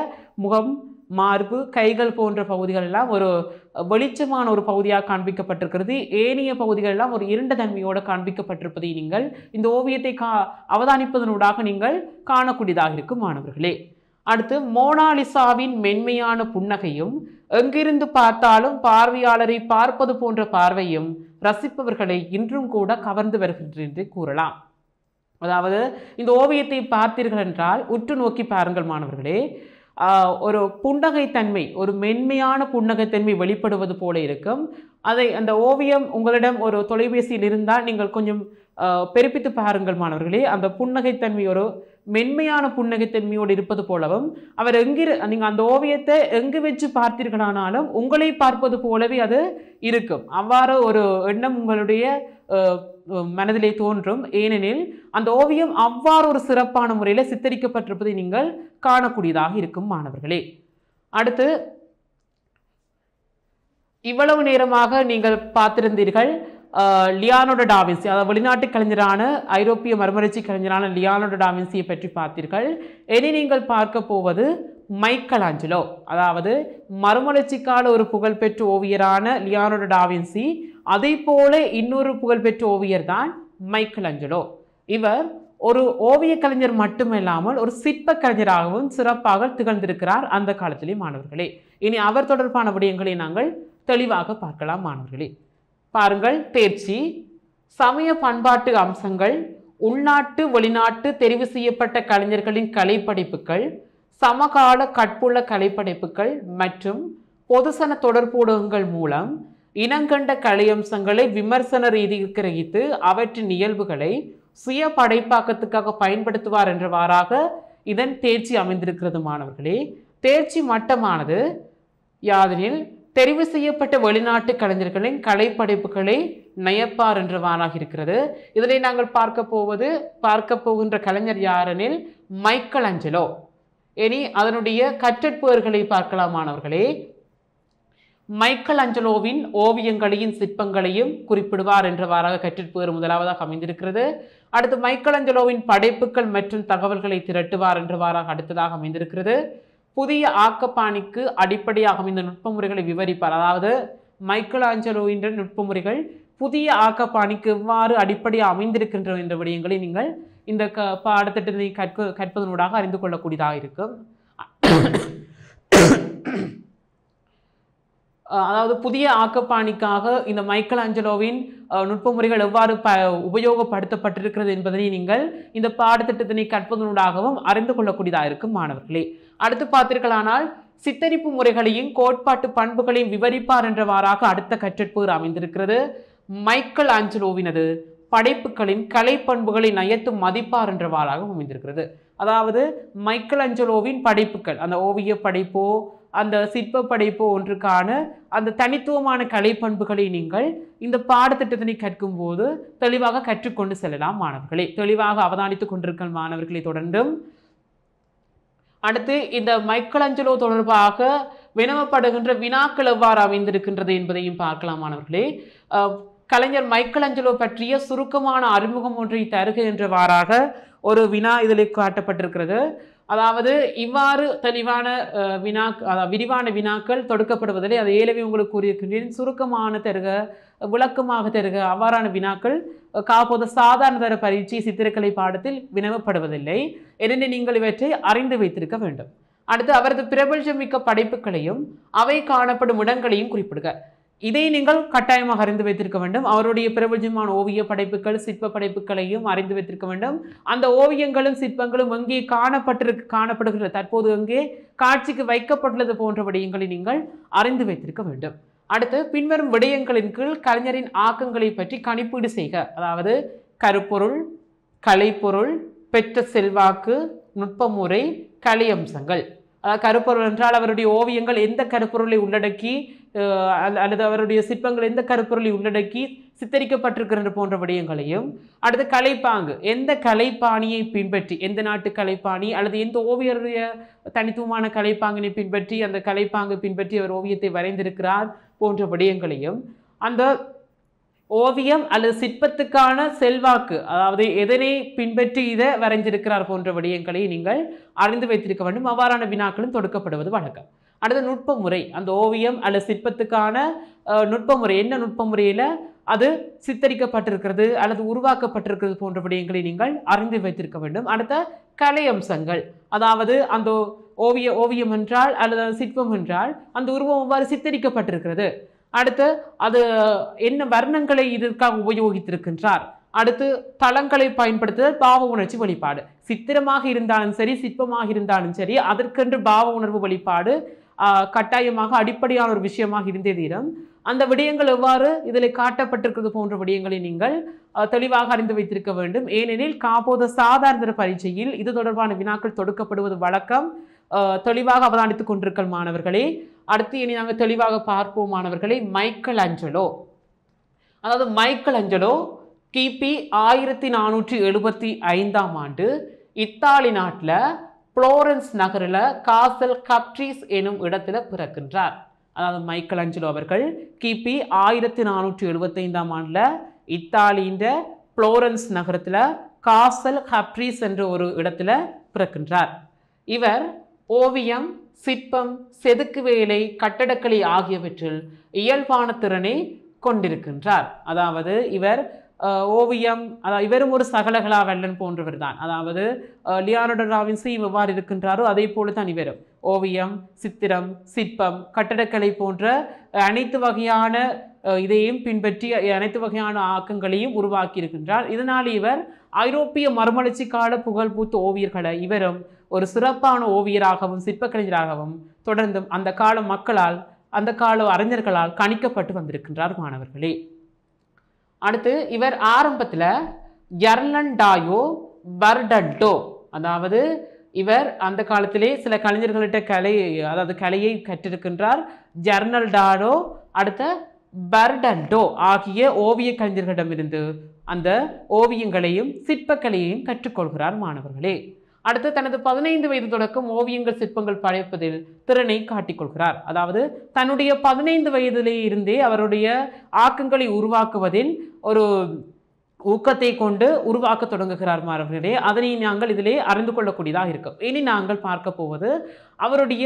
முகம், மார்பு, கைகள் போன்ற பகுதிகள் எல்லாம் ஒரு வெளிச்சமான ஒரு பகுதியாக காண்பிக்கப்பட்டிருக்கிறது. ஏனைய பகுதிகள் எல்லாம் ஒரு இருண்ட தன்மையோடு காண்பிக்கப்பட்டிருப்பதை நீங்கள் இந்த ஓவியத்தை அவதானிப்பதனூடாக நீங்கள் காணக்கூடியதாக இருக்கும் மாணவர்களே. அடுத்து மோனாலிசாவின் மென்மையான புன்னகையும் எங்கிருந்து பார்த்தாலும் பார்வையாளரை பார்ப்பது போன்ற பார்வையும் ரசிப்பவர்களை இன்றும் கூட கவர்ந்து வருகின்றது என்று கூறலாம். அதாவது இந்த ஓவியத்தை பார்த்தீர்கள் என்றால் உற்று நோக்கி பாருங்கள் மாணவர்களே. ஒரு புன்னகைத்தன்மை, ஒரு மென்மையான புன்னகைத்தன்மை வெளிப்படுவது போல இருக்கும். அதை அந்த ஓவியம் உங்களிடம் ஒரு தொலைபேசியில் இருந்தால் நீங்கள் கொஞ்சம் பெருப்பித்து பாருங்கள் மாணவர்களே. அந்த புன்னகைத்தன்மை ஒரு மென்மையான புன்னகைத்தன்மையோடு இருப்பது போலவும், அவர் நீங்கள் அந்த ஓவியத்தை எங்கு வச்சு பார்த்தீர்களானாலும் உங்களை பார்ப்பது போலவே அது இருக்கும். அவ்வாறு ஒரு எண்ணம் உங்களுடைய மனதிலே தோன்றும். ஏனெனில் அந்த ஓவியம் அவ்வாறு ஒரு சிறப்பான முறையில் சித்தரிக்கப்பட்டிருப்பதை நீங்கள் காணக்கூடியதாக இருக்கும் மாணவர்களே. அடுத்து, இவ்வளவு நேரமாக நீங்கள் பார்த்திருந்தீர்கள் லியோனார்டோ டா வின்சி, அதாவது வெளிநாட்டு கலைஞரான, ஐரோப்பிய மறுமலர்ச்சி கலைஞரான லியோனார்டோ டா வின்சியை பற்றி பார்த்தீர்கள். இனி நீங்கள் பார்க்க போவது மைக்கேல் ஆஞ்சலோ, அதாவது மறுமலர்ச்சிக்கால ஒரு புகழ்பெற்ற ஓவியரான லியோனார்டோ டா வின்சி. அதே போல இன்னொரு புகழ்பெற்ற ஓவியர் தான் மைக்கேல் ஆஞ்சலோ. இவர் ஒரு ஓவிய கலைஞர் மட்டுமில்லாமல் ஒரு சிற்ப கலைஞராகவும் சிறப்பாக திகழ்ந்திருக்கிறார் அந்த காலத்திலே மாணவர்களே. இனி அவர் தொடர்பான விடயங்களை நாங்கள் தெளிவாக பார்க்கலாம் மாணவர்களே. பாருங்கள், தேர்ச்சி, சமய பண்பாட்டு அம்சங்கள், உள்நாட்டு வெளிநாட்டு தெரிவு செய்யப்பட்ட கலைஞர்களின் கலைப்படைப்புகள், சமகால கற்புள்ள கலைப்படைப்புகள் மற்றும் பொதுசன தொடர்பூடகங்கள் மூலம் இனங்கண்ட கலையம்சங்களை விமர்சன ரீதியில் கிரகித்து அவற்றின் இயல்புகளை சுய படைப்பாக்கத்துக்காக பயன்படுத்துவார் என்றவாறாக இதன் தேர்ச்சி அமைந்திருக்கிறது மாணவர்களே. தேர்ச்சி மட்டமானது யாதெனில் தெரிவு செய்யப்பட்ட வெளிநாட்டு கலைஞர்களின் கலைப்படைப்புகளை நயப்பார் என்றவாறாக இருக்கிறது. இதனை நாங்கள் பார்க்க போகின்ற கலைஞர் யாரெனில் மைக்கேல் ஆஞ்சலோ. இனி அதனுடைய கற்றற்பேறுகளை பார்க்கலாம் மாணவர்களே. மைக்கேல் ஆஞ்சலோவின் ஓவியங்களையும் சிற்பங்களையும் குறிப்பிடுவார் என்றவாறாக கற்றற்பேறு முதலாவதாக அமைந்திருக்கிறது. அடுத்து, மைக்கேல் ஆஞ்சலோவின் படைப்புகள் மற்றும் தகவல்களை திரட்டுவார் என்றவாறாக அடுத்ததாக அமைந்திருக்கிறது. புதிய ஆக்கப்பாணிக்கு அடிப்படையாக அமைந்த நுட்பமுறைகளை விவரிப்பார். அதாவது மைக்கேல் ஆஞ்சலோவின் நுட்பமுறைகள் புதிய ஆக்கப்பாணிக்கு எவ்வாறு அடிப்படையாக அமைந்திருக்கின்ற என்ற விடயங்களை நீங்கள் இந்த பாடத்திட்டத்தை கற்பதனூடாக அறிந்து கொள்ளக்கூடியதாக இருக்கும். அதாவது புதிய ஆக்கப்பாணிக்காக இந்த மைக்கேல் ஆஞ்சலோவின் நுட்பமுறைகள் எவ்வாறு உபயோகப்படுத்தப்பட்டிருக்கிறது என்பதனை நீங்கள் இந்த பாடத்திட்டத்தினை கற்பதனூடாகவும் அறிந்து கொள்ளக்கூடியதாக இருக்கும் மாணவர்களே. அடுத்து பார்த்தீர்களானால் சித்தரிப்பு முறைகளையும் கோட்பாட்டு பண்புகளையும் விவரிப்பார் என்றவாறாக அடுத்த கற்றற்பேறு அமைந்திருக்கிறது. மைக்கேல் ஆஞ்சலோவினது படைப்புகளின் கலை பண்புகளை நயத்து மதிப்பார் என்றவாறாக அமைந்திருக்கிறது. அதாவது மைக்கேல் ஆஞ்சலோவின் படைப்புகள், அந்த ஓவிய படைப்போ அந்த சிற்ப படைப்போ ஒன்றுக்கான அந்த தனித்துவமான கலை பண்புகளை நீங்கள் இந்த பாடத்திட்டத்தினை கற்கும் போது தெளிவாக கற்றுக்கொண்டு செல்லலாம் மாணவர்களே. தெளிவாக அவதானித்துக் கொண்டிருக்கிற மாணவர்களை தொடர்ந்தும் அடுத்து இந்த மைக்கேல் ஆஞ்சலோ தொடர்பாக வினவப்படுகின்ற வினாக்கள் எவ்வாறு அமைந்திருக்கின்றது என்பதையும் பார்க்கலாம் மாணவர்களே. கலைஞர் மைக்கேல் ஆஞ்சலோ பற்றிய சுருக்கமான அறிமுகம் ஒன்றை தருக என்றவாறாக ஒரு வினா இதில் காட்டப்பட்டிருக்கிறது. அதாவது இவ்வாறு தெளிவான விரிவான வினாக்கள் தொடுக்கப்படுவதில்லை. அதை ஏலவே உங்களுக்கு கூறியிருக்கின்றேன். சுருக்கமான தருக, விளக்கமாக தருக, அவ்வாறான வினாக்கள் காப்போது சாதாரண தர பரீட்சை சித்திரக்கலை பாடத்தில் வினவப்படுவதில்லை. எனவே நீங்கள் இவற்றை அறிந்து வைத்திருக்க வேண்டும். அடுத்து, அவரது பிரபல்யமிக்க படைப்புகளையும் அவை காணப்படும் இடங்களையும் குறிப்பிடுக. இதை நீங்கள் கட்டாயமாக அறிந்து வைத்திருக்க வேண்டும். அவருடைய பிரபல்யமான ஓவிய படைப்புகள், சிற்ப படைப்புகளையும் அறிந்து வைத்திருக்க வேண்டும். அந்த ஓவியங்களும் சிற்பங்களும் எங்கே காணப்படுகிறது, தற்போது எங்கே காட்சிக்கு வைக்கப்பட்டுள்ளது போன்ற விடயங்களை நீங்கள் அறிந்து வைத்திருக்க வேண்டும். அடுத்து, பின்வரும் விடயங்களின் கீழ் கலைஞரின் ஆக்கங்களை பற்றி கணிப்பீடு செய்க. அதாவது கருப்பொருள், கலைப்பொருள், பெற்ற செல்வாக்கு, நுட்பமுறை, கலை அம்சங்கள். அதாவது கருப்பொருள் என்றால் அவருடைய ஓவியங்கள் எந்த கருப்பொருளை உள்ளடக்கி அல்லது அவருடைய சிற்பங்கள் எந்த கருப்பொருளை உள்ளடக்கி சித்தரிக்கப்பட்டிருக்கின்ற போன்ற விடயங்களையும், அடுத்து கலைப்பாங்கு, எந்த கலைப்பாணியை பின்பற்றி, எந்த நாட்டு கலைப்பாணி அல்லது எந்த ஓவியருடைய தனித்துவமான கலைப்பாங்கினை பின்பற்றி அந்த கலைப்பாங்கு பின்பற்றி அவர் ஓவியத்தை வரைந்திருக்கிறார் போன்ற விடயங்களையும், அந்த ஓவியம் அல்லது சிற்பத்துக்கான செல்வாக்கு, அதாவது எதனை பின்பற்றி இதை வரைஞ்சிருக்கிறார் போன்ற விடயங்களை நீங்கள் அறிந்து வைத்திருக்க வேண்டும். அவ்வாறான வினாக்களும் தொடுக்கப்படுவது வழக்கம். அடுத்த நுட்பமுறை, அந்த ஓவியம் அல்லது சிற்பத்துக்கான நுட்பமுறை, என்ன நுட்பமுறையில் அது சித்தரிக்கப்பட்டிருக்கிறது அல்லது உருவாக்கப்பட்டிருக்கிறது போன்ற விடயங்களை நீங்கள் அறிந்து வைத்திருக்க வேண்டும். அடுத்த கலை அம்சங்கள், அதாவது அந்த ஓவியம் என்றால் அல்லது சிற்பம் என்றால் அந்த உருவம் எவ்வாறு சித்தரிக்கப்பட்டிருக்கிறது, அடுத்து அது என்ன வர்ணங்களை இதற்காக உபயோகித்திருக்கின்றார், அடுத்து தளங்களை பயன்படுத்துதல் பாவ உணர்ச்சி வெளிப்பாடு. சித்திரமாக இருந்தாலும் சரி, சிற்பமாக இருந்தாலும் சரி, அதற்கென்று பாவ உணர்வு வெளிப்பாடு கட்டாயமாக அடிப்படையான ஒரு விஷயமாக இருந்தே தீரும். அந்த விடயங்கள் எவ்வாறு இதில் காட்டப்பட்டிருக்கிறது போன்ற விடயங்களை நீங்கள் தெளிவாக அறிந்து வைத்திருக்க வேண்டும். ஏனெனில் காப்போத சாதாரண பரீட்சையில் இது தொடர்பான வினாக்கள் தொடுக்கப்படுவது வழக்கம். தெளிவாக அவதானித்துக் கொண்டிருக்கிற மாணவர்களே. அடுத்து இனி நாங்கள் தெளிவாக பார்ப்போம் மாணவர்களே. மைக்கேல் ஆஞ்சலோ, அதாவது மைக்கேல் ஆஞ்சலோ கிபி 1475ஆம் ஆண்டு இத்தாலி நாட்டில் புளோரன்ஸ் நகரில் காசல் கப்ட்ரீஸ் எனும் இடத்துல பிறக்கின்றார். அதாவது மைக்கேல் ஆஞ்சலோ அவர்கள் கிபி 1475ஆம் ஆண்டில் இத்தாலியின் புளோரன்ஸ் நகரத்தில் காசல் கப்ட்ரீஸ் என்ற ஒரு இடத்துல பிறக்கின்றார். இவர் ஓவியம், சிற்பம், செதுக்கு வேலை, கட்டடக்கலை ஆகியவற்றில் இயல்பான திறனை கொண்டிருக்கின்றார். அதாவது இவர் ஓவியம், அதாவது இவரும் ஒரு சகலகலா வல்லன் போன்றவர் தான். அதாவது லியோனார்டோ டா வின்சி எவ்வாறு இருக்கின்றாரோ அதே போல தான் இவரும் ஓவியம், சித்திரம், சிற்பம், கட்டடக்கலை போன்ற அனைத்து வகையான இதையும் பின்பற்றி அனைத்து வகையான ஆக்கங்களையும் உருவாக்கி இருக்கின்றார். இதனால் இவர் ஐரோப்பிய மறுமலர்ச்சி கால புகழ்பூத்த ஓவியர்களை இவரும் ஒரு சிறப்பான ஓவியராகவும் சிற்பக்கலைஞராகவும் தொடர்ந்தும் அந்த கால மக்களால், அந்த கால அறிஞர்களால் கணிக்கப்பட்டு வந்திருக்கின்றார் மாணவர்களே. அடுத்து இவர் ஆரம்பத்தில் எர்லண்டாயோ பர்டட்டோ, அதாவது இவர் அந்த காலத்திலே சில கலைஞர்கள்ட்ட கலையை கற்றிருக்கின்றார். ஜெர்னல்டாரோ அடுத்த பர்டட்டோ ஆகிய ஓவிய கலைஞர்களிடமிருந்து அந்த ஓவியங்களையும் சிற்பக்கலையையும் கற்றுக்கொள்கிறார் மாணவர்களே. அடுத்து தனது 15 வயது தொடக்கம் ஓவியங்கள், சிற்பங்கள் படைப்பதில் திறனை காட்டிக்கொள்கிறார். அதாவது தன்னுடைய 15 வயதிலே இருந்தே அவருடைய ஆக்கங்களை உருவாக்குவதில் ஒரு ஊக்கத்தை கொண்டு உருவாக்க தொடங்குகிறார் மாணவர்களே. அதனை நாங்கள் இதிலே அறிந்து கொள்ளக்கூடியதாக இருக்கும். இனி நாங்கள் பார்க்க போவது அவருடைய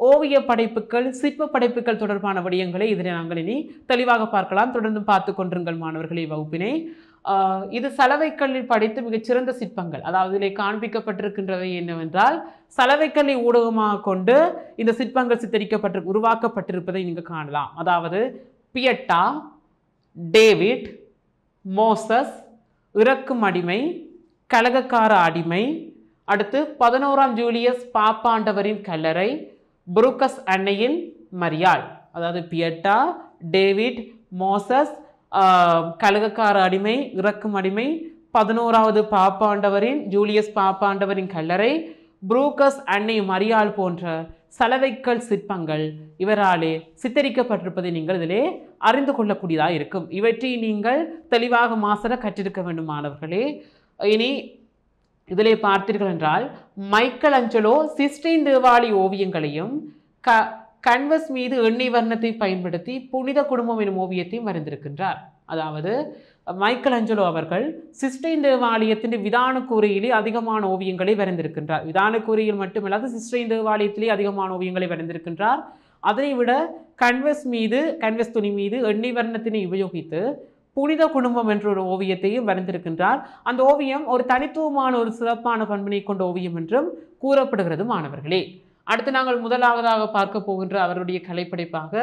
ஓவிய படைப்புகள், சிற்ப படைப்புகள் தொடர்பான விடயங்களை இதில் நாங்கள் இனி தெளிவாக பார்க்கலாம். தொடர்ந்து பார்த்து கொண்டிருங்கள் மாணவர்களே வகுப்பினை. இது சலவைக்கல்லில் படைத்த மிகச்சிறந்த சிற்பங்கள். அதாவது இதில் காண்பிக்கப்பட்டிருக்கின்றவை என்னவென்றால் சலவைக்கல்லை ஊடகமாக கொண்டு இந்த சிற்பங்கள் உருவாக்கப்பட்டிருப்பதை நீங்கள் காணலாம். அதாவது பியட்டா, டேவிட், மோசஸ், இறக்கும் அடிமை, கலகக்கார அடிமை, அடுத்து 11ஆம் ஜூலியஸ் பாப்பாண்டவரின் கல்லறை, புரூக்கஸ் அன்னையின் மரியாள். அதாவது பியட்டா, டேவிட், மோசஸ், கலகக்கார அடிமை, இறக்கும் அடிமை, 11வது பாப்பாண்டவரின் ஜூலியஸ் பாப்பாண்டவரின் கல்லறை, புரூக்கஸ் அன்னை மரியாள் போன்ற சலவைக்கல் சிற்பங்கள் இவராலே சித்தரிக்கப்பட்டிருப்பதை நீங்கள் இதிலே அறிந்து கொள்ளக்கூடியதாக இருக்கும். இவற்றை நீங்கள் தெளிவாக மாசர கற்றிருக்க வேண்டும் மாணவர்களே. இனி இதிலே பார்த்தீர்கள் என்றால் மைக்கேல் ஆஞ்சலோ சிஸ்டைன் தேவாலி ஓவியங்களையும் கன்வஸ் மீது எண்ணெய் வர்ணத்தை பயன்படுத்தி புனித குடும்பம் எனும் ஓவியத்தையும் வரைந்திருக்கின்றார். அதாவது மைக்கேல் ஆஞ்சலோ அவர்கள் சிஸ்டைன் தேவாலயத்தின் விதான கூரையிலே அதிகமான ஓவியங்களை வரைந்திருக்கின்றார். விதான கூரையில் மட்டுமல்லாது சிஸ்டைன் தேவாலயத்திலே அதிகமான ஓவியங்களை வரைந்திருக்கின்றார். அதனை விட கன்வஸ் துணி மீது எண்ணெய் வர்ணத்தினை உபயோகித்து புனித குடும்பம் என்ற ஒரு ஓவியத்தையும் வரைந்திருக்கின்றார். அந்த ஓவியம் ஒரு தனித்துவமான ஒரு சிறப்பான பண்பினை கொண்ட ஓவியம் என்றும் கூறப்படுகிறது மாணவர்களே. அடுத்து நாங்கள் முதலாவதாக பார்க்க போகின்ற அவருடைய கலைப்படைப்பாக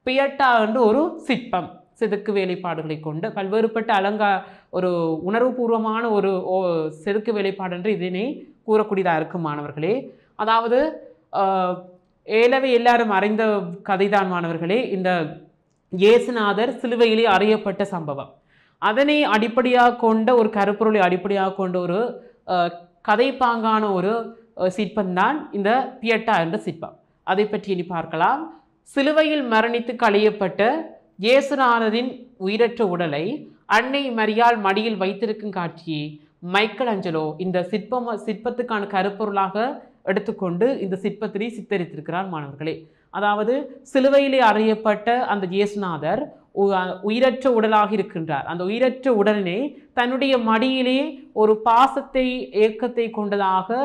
பியட்டா என்று ஒரு சிற்பம், செதுக்கு வேலைப்பாடுகளை கொண்டு பல்வேறுபட்ட ஒரு உணர்வுபூர்வமான ஒரு செதுக்கு வேலைப்பாடு என்று இதனை கூறக்கூடியதாக இருக்கும் மாணவர்களே. அதாவது ஏலவே எல்லாரும் அறிந்த கதைதான் மாணவர்களே. இந்த இயேசுநாதர் சிலுவையிலே அறையப்பட்ட சம்பவம், அதனை அடிப்படையாக கொண்ட ஒரு கருப்பொருளை அடிப்படையாக கொண்ட ஒரு கதைப்பாங்கான ஒரு சிற்பம்தான் இந்த பியட்டா என்ற சிற்பம். அதை பற்றி இனி பார்க்கலாம். சிலுவையில் மரணித்து களையப்பட்ட இயேசுநாதரின் உயிரற்ற உடலை அன்னை மரியாள் மடியில் வைத்திருக்கும் காட்சியை மைக்கேல் ஆஞ்சலோ இந்த சிற்பத்துக்கான கருப்பொருளாக எடுத்துக்கொண்டு இந்த சிற்பத்தினை சித்தரித்திருக்கிறார் மாணவர்களே. அதாவது சிலுவையிலே அறையப்பட்ட அந்த இயேசுநாதர் உயிரற்ற உடலாக இருக்கின்றார். அந்த உயிரற்ற உடலினை தன்னுடைய மடியிலே ஒரு பாசத்தை, ஏக்கத்தை கொண்டதாக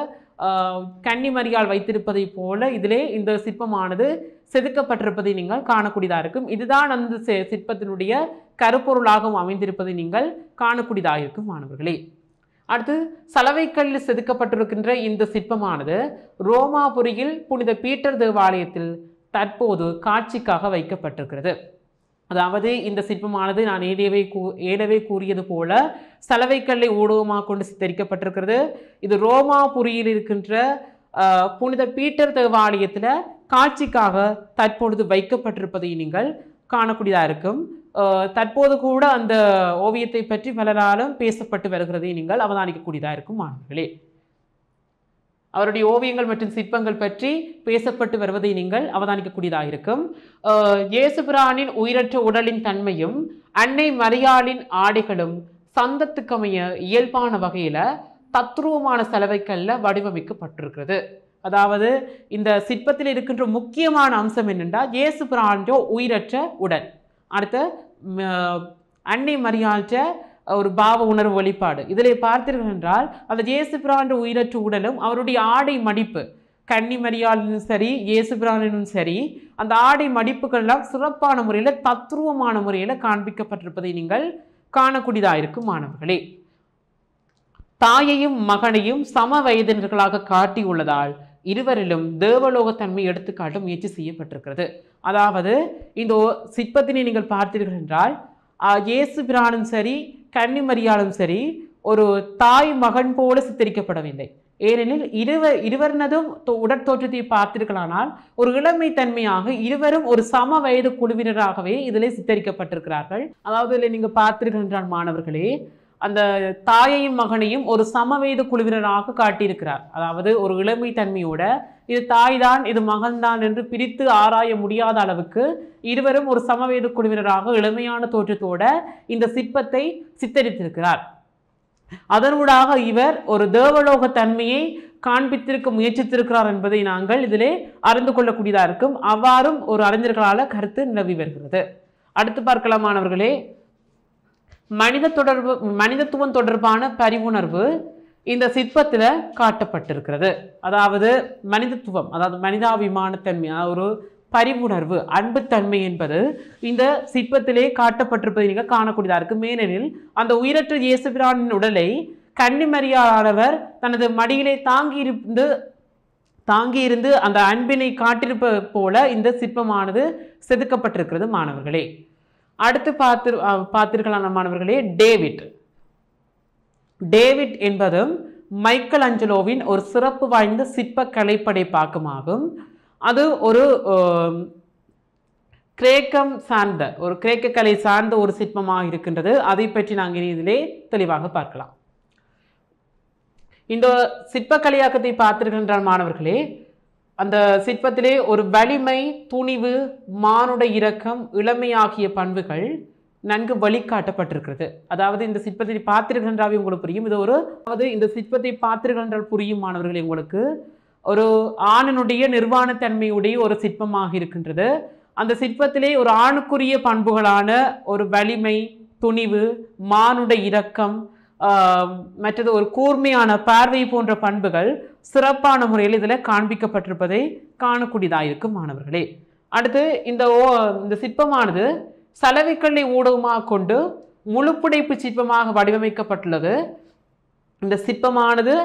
கன்னிமரியால் வைத்திருப்பதை போல இதிலே இந்த சிற்பமானது செதுக்கப்பட்டிருப்பதை நீங்கள் காணக்கூடியதாக இருக்கும். இதுதான் அந்த சிற்பத்தினுடைய கருப்பொருளாகவும் அமைந்திருப்பதை நீங்கள் காணக்கூடியதாக இருக்கும் மாணவர்களே. அடுத்து சலவைக்கல்லில் செதுக்கப்பட்டிருக்கின்ற இந்த சிற்பமானது ரோமாபுரியில் புனித பீட்டர் தேவாலயத்தில் தற்போது காட்சிக்காக வைக்கப்பட்டிருக்கிறது. அதாவது இந்த சிற்பமானது நான் ஏலவே கூறியது போல சலவைக்கல்லை ஊடகமாக கொண்டு சித்தரிக்கப்பட்டிருக்கிறது. இது ரோமாபுரியில் இருக்கின்ற புனித பீட்டர் தேவாலயத்தில் காட்சிக்காக தற்பொழுது வைக்கப்பட்டிருப்பதை நீங்கள் காணக்கூடியதாக இருக்கும். தற்போது கூட அந்த ஓவியத்தை பற்றி பலராலும் பேசப்பட்டு வருகிறதை நீங்கள் அவதானிக்கக்கூடியதாக இருக்கும் மாணவர்களே. அவருடைய ஓவியங்கள் மற்றும் சிற்பங்கள் பற்றி பேசப்பட்டு வருவதை நீங்கள் அவதானிக்கக்கூடியதாக இருக்கும். இயேசுபிரானின் உயிரற்ற உடலின் தன்மையும் அன்னை மரியாளின் ஆடைகளும் சந்தத்துக்கமைய இயல்பான வகையில் தத்ரூபமான சலவைக்கல்ல வடிவமைக்கப்பட்டிருக்கிறது. அதாவது இந்த சிற்பத்தில் இருக்கின்ற முக்கியமான அம்சம் என்னென்றால் இயேசுபிரானின் உயிரற்ற உடல், அடுத்த அன்னை மரியாள்ற ஒரு பாவ உணர்வு வெளிப்பாடு. இதில் பார்த்தீர்கள் என்றால் அந்த இயேசுபிரானின் உயிரற்ற உடலும் அவருடைய ஆடை மடிப்பு, கன்னி மரியாளினும் சரி இயேசுபிரானினும் சரி, அந்த ஆடை மடிப்புகள்லாம் சிறப்பான முறையில் தத்ரூபமான முறையில் காண்பிக்கப்பட்டிருப்பதை நீங்கள் காணக்கூடியதாக இருக்கும் மாணவர்களே. தாயையும் மகனையும் சம வயதினர்களாக காட்டியுள்ளதால் இருவரிலும் தேவலோகத்தன்மை எடுத்துக்காட்ட முயற்சி செய்யப்பட்டிருக்கிறது. அதாவது இந்த சிற்பத்தினை நீங்கள் பார்த்தீர்கள் என்றால் இயேசுபிரானும் சரி கன்னி மரியாளும் சரி ஒரு தாய் மகன் போல சித்தரிக்கப்படவில்லை. ஏனெனில் இருவரினதும் உடற்தோற்றத்தை பார்த்தீர்களானால் ஒரு இளமை தன்மையாக இருவரும் ஒரு சம வயது குழுவினராகவே இதில் சித்தரிக்கப்பட்டிருக்கிறார்கள். அதாவது இதில் நீங்கள் பார்த்தீர்கள் என்றால் மாணவர்களே, அந்த தாயையும் மகனையும் ஒரு சமவயது குழுவினராக காட்டியிருக்கிறார். அதாவது ஒரு இளமை தன்மையோட இது தாய்தான் இது மகன்தான் என்று பிரித்து ஆராய முடியாத அளவுக்கு இருவரும் ஒரு சமவயது குழுவினராக இளமையான தோற்றத்தோட இந்த சிற்பத்தை சித்தரித்திருக்கிறார். அதனூடாக இவர் ஒரு தேவலோக தன்மையை காண்பித்திருக்க முயற்சித்திருக்கிறார் என்பதை நாங்கள் இதிலே அறிந்து கொள்ளக்கூடியதாக இருக்கும். அவ்வாறும் ஒரு அறிஞர்களால் கருத்து நிலவி வருகிறது. அடுத்து பார்க்கலாம் மாணவர்களே, மனிதத்துவம் தொடர்பான பரிவுணர்வு இந்த சிற்பத்தில் காட்டப்பட்டிருக்கிறது. அதாவது மனிதத்துவம், அதாவது மனிதாபிமானத்தன்மை, ஒரு பரிவுணர்வு அன்புத்தன்மை என்பது இந்த சிற்பத்திலே காட்டப்பட்டிருப்பதை நீங்கள் காணக்கூடியதாக இருக்கும். ஏனெனில் அந்த உயிரற்ற இயேசுபிரானின் உடலை கன்னிமரியாளவர் தனது மடியிலே தாங்கியிருந்து அந்த அன்பினை காட்டியிருப்பது போல இந்த சிற்பமானது செதுக்கப்பட்டிருக்கிறது மாணவர்களே. அடுத்து பார்த்தீர்களான மாணவர்களே, டேவிட் என்பதும் மைக்கேல் ஆஞ்சலோவின் ஒரு சிறப்பு வாய்ந்த சிற்ப கலைப்படைப்பாக்கமாகும். அது ஒரு கிரேக்க கலை சார்ந்த ஒரு சிற்பமாக இருக்கின்றது. அதை பற்றி நாங்கள் இதிலே தெளிவாக பார்க்கலாம். இந்த சிற்பக்கலையாக்கத்தை பார்த்திருக்கின்ற மாணவர்களே, அந்த சிற்பத்திலே ஒரு வலிமை, துணிவு, மானுட இரக்கம், இளமை ஆகிய பண்புகள் நன்கு வழிகாட்டப்பட்டிருக்கிறது. அதாவது இந்த சிற்பத்தை பார்த்திருக்கின்றாவே உங்களுக்கு புரியும். இந்த சிற்பத்தை பார்த்திருக்கின்றால் புரியும் மாணவர்களே, உங்களுக்கு ஒரு ஆணினுடைய நிர்வாணத்தன்மையுடைய ஒரு சிற்பமாக இருக்கின்றது. அந்த சிற்பத்திலே ஒரு ஆணுக்குரிய பண்புகளான ஒரு வலிமை, துணிவு, மானுட இரக்கம், மற்றது ஒரு கூர்மையான பார்வை போன்ற பண்புகள் சிறப்பான முறையில் இதில் காண்பிக்கப்பட்டிருப்பதை காணக்கூடியதாக இருக்கும் மாணவர்களே. அடுத்து இந்த சிற்பமானது சலவைக்கல்லை ஊடகமாக கொண்டு முழுப்புடைப்பு சிற்பமாக வடிவமைக்கப்பட்டுள்ளது. இந்த சிற்பமானது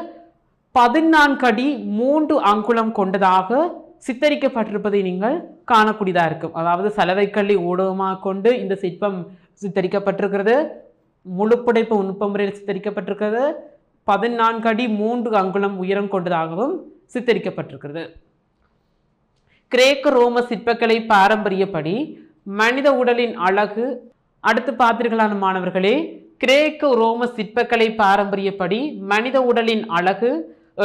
14 அடி 3 அங்குலம் கொண்டதாக சித்தரிக்கப்பட்டிருப்பதை நீங்கள் காணக்கூடியதாக இருக்கும். அதாவது சலவைக்கல்லை ஊடகமாக கொண்டு இந்த சிற்பம் சித்தரிக்கப்பட்டிருக்கிறது. முழுப்புடைப்பு நுட்ப முறையில் சித்தரிக்கப்பட்டிருக்கிறது. 14 அடி 3 அங்குலம் உயரம் கொண்டதாகவும் சித்தரிக்கப்பட்டிருக்கிறது. கிரேக்க ரோம சிற்பக்கலை பாரம்பரியப்படி மனித உடலின் அழகு. அடுத்து பார்த்தீர்களான மாணவர்களே, கிரேக்க ரோம சிற்பக்கலை பாரம்பரியப்படி மனித உடலின் அழகு,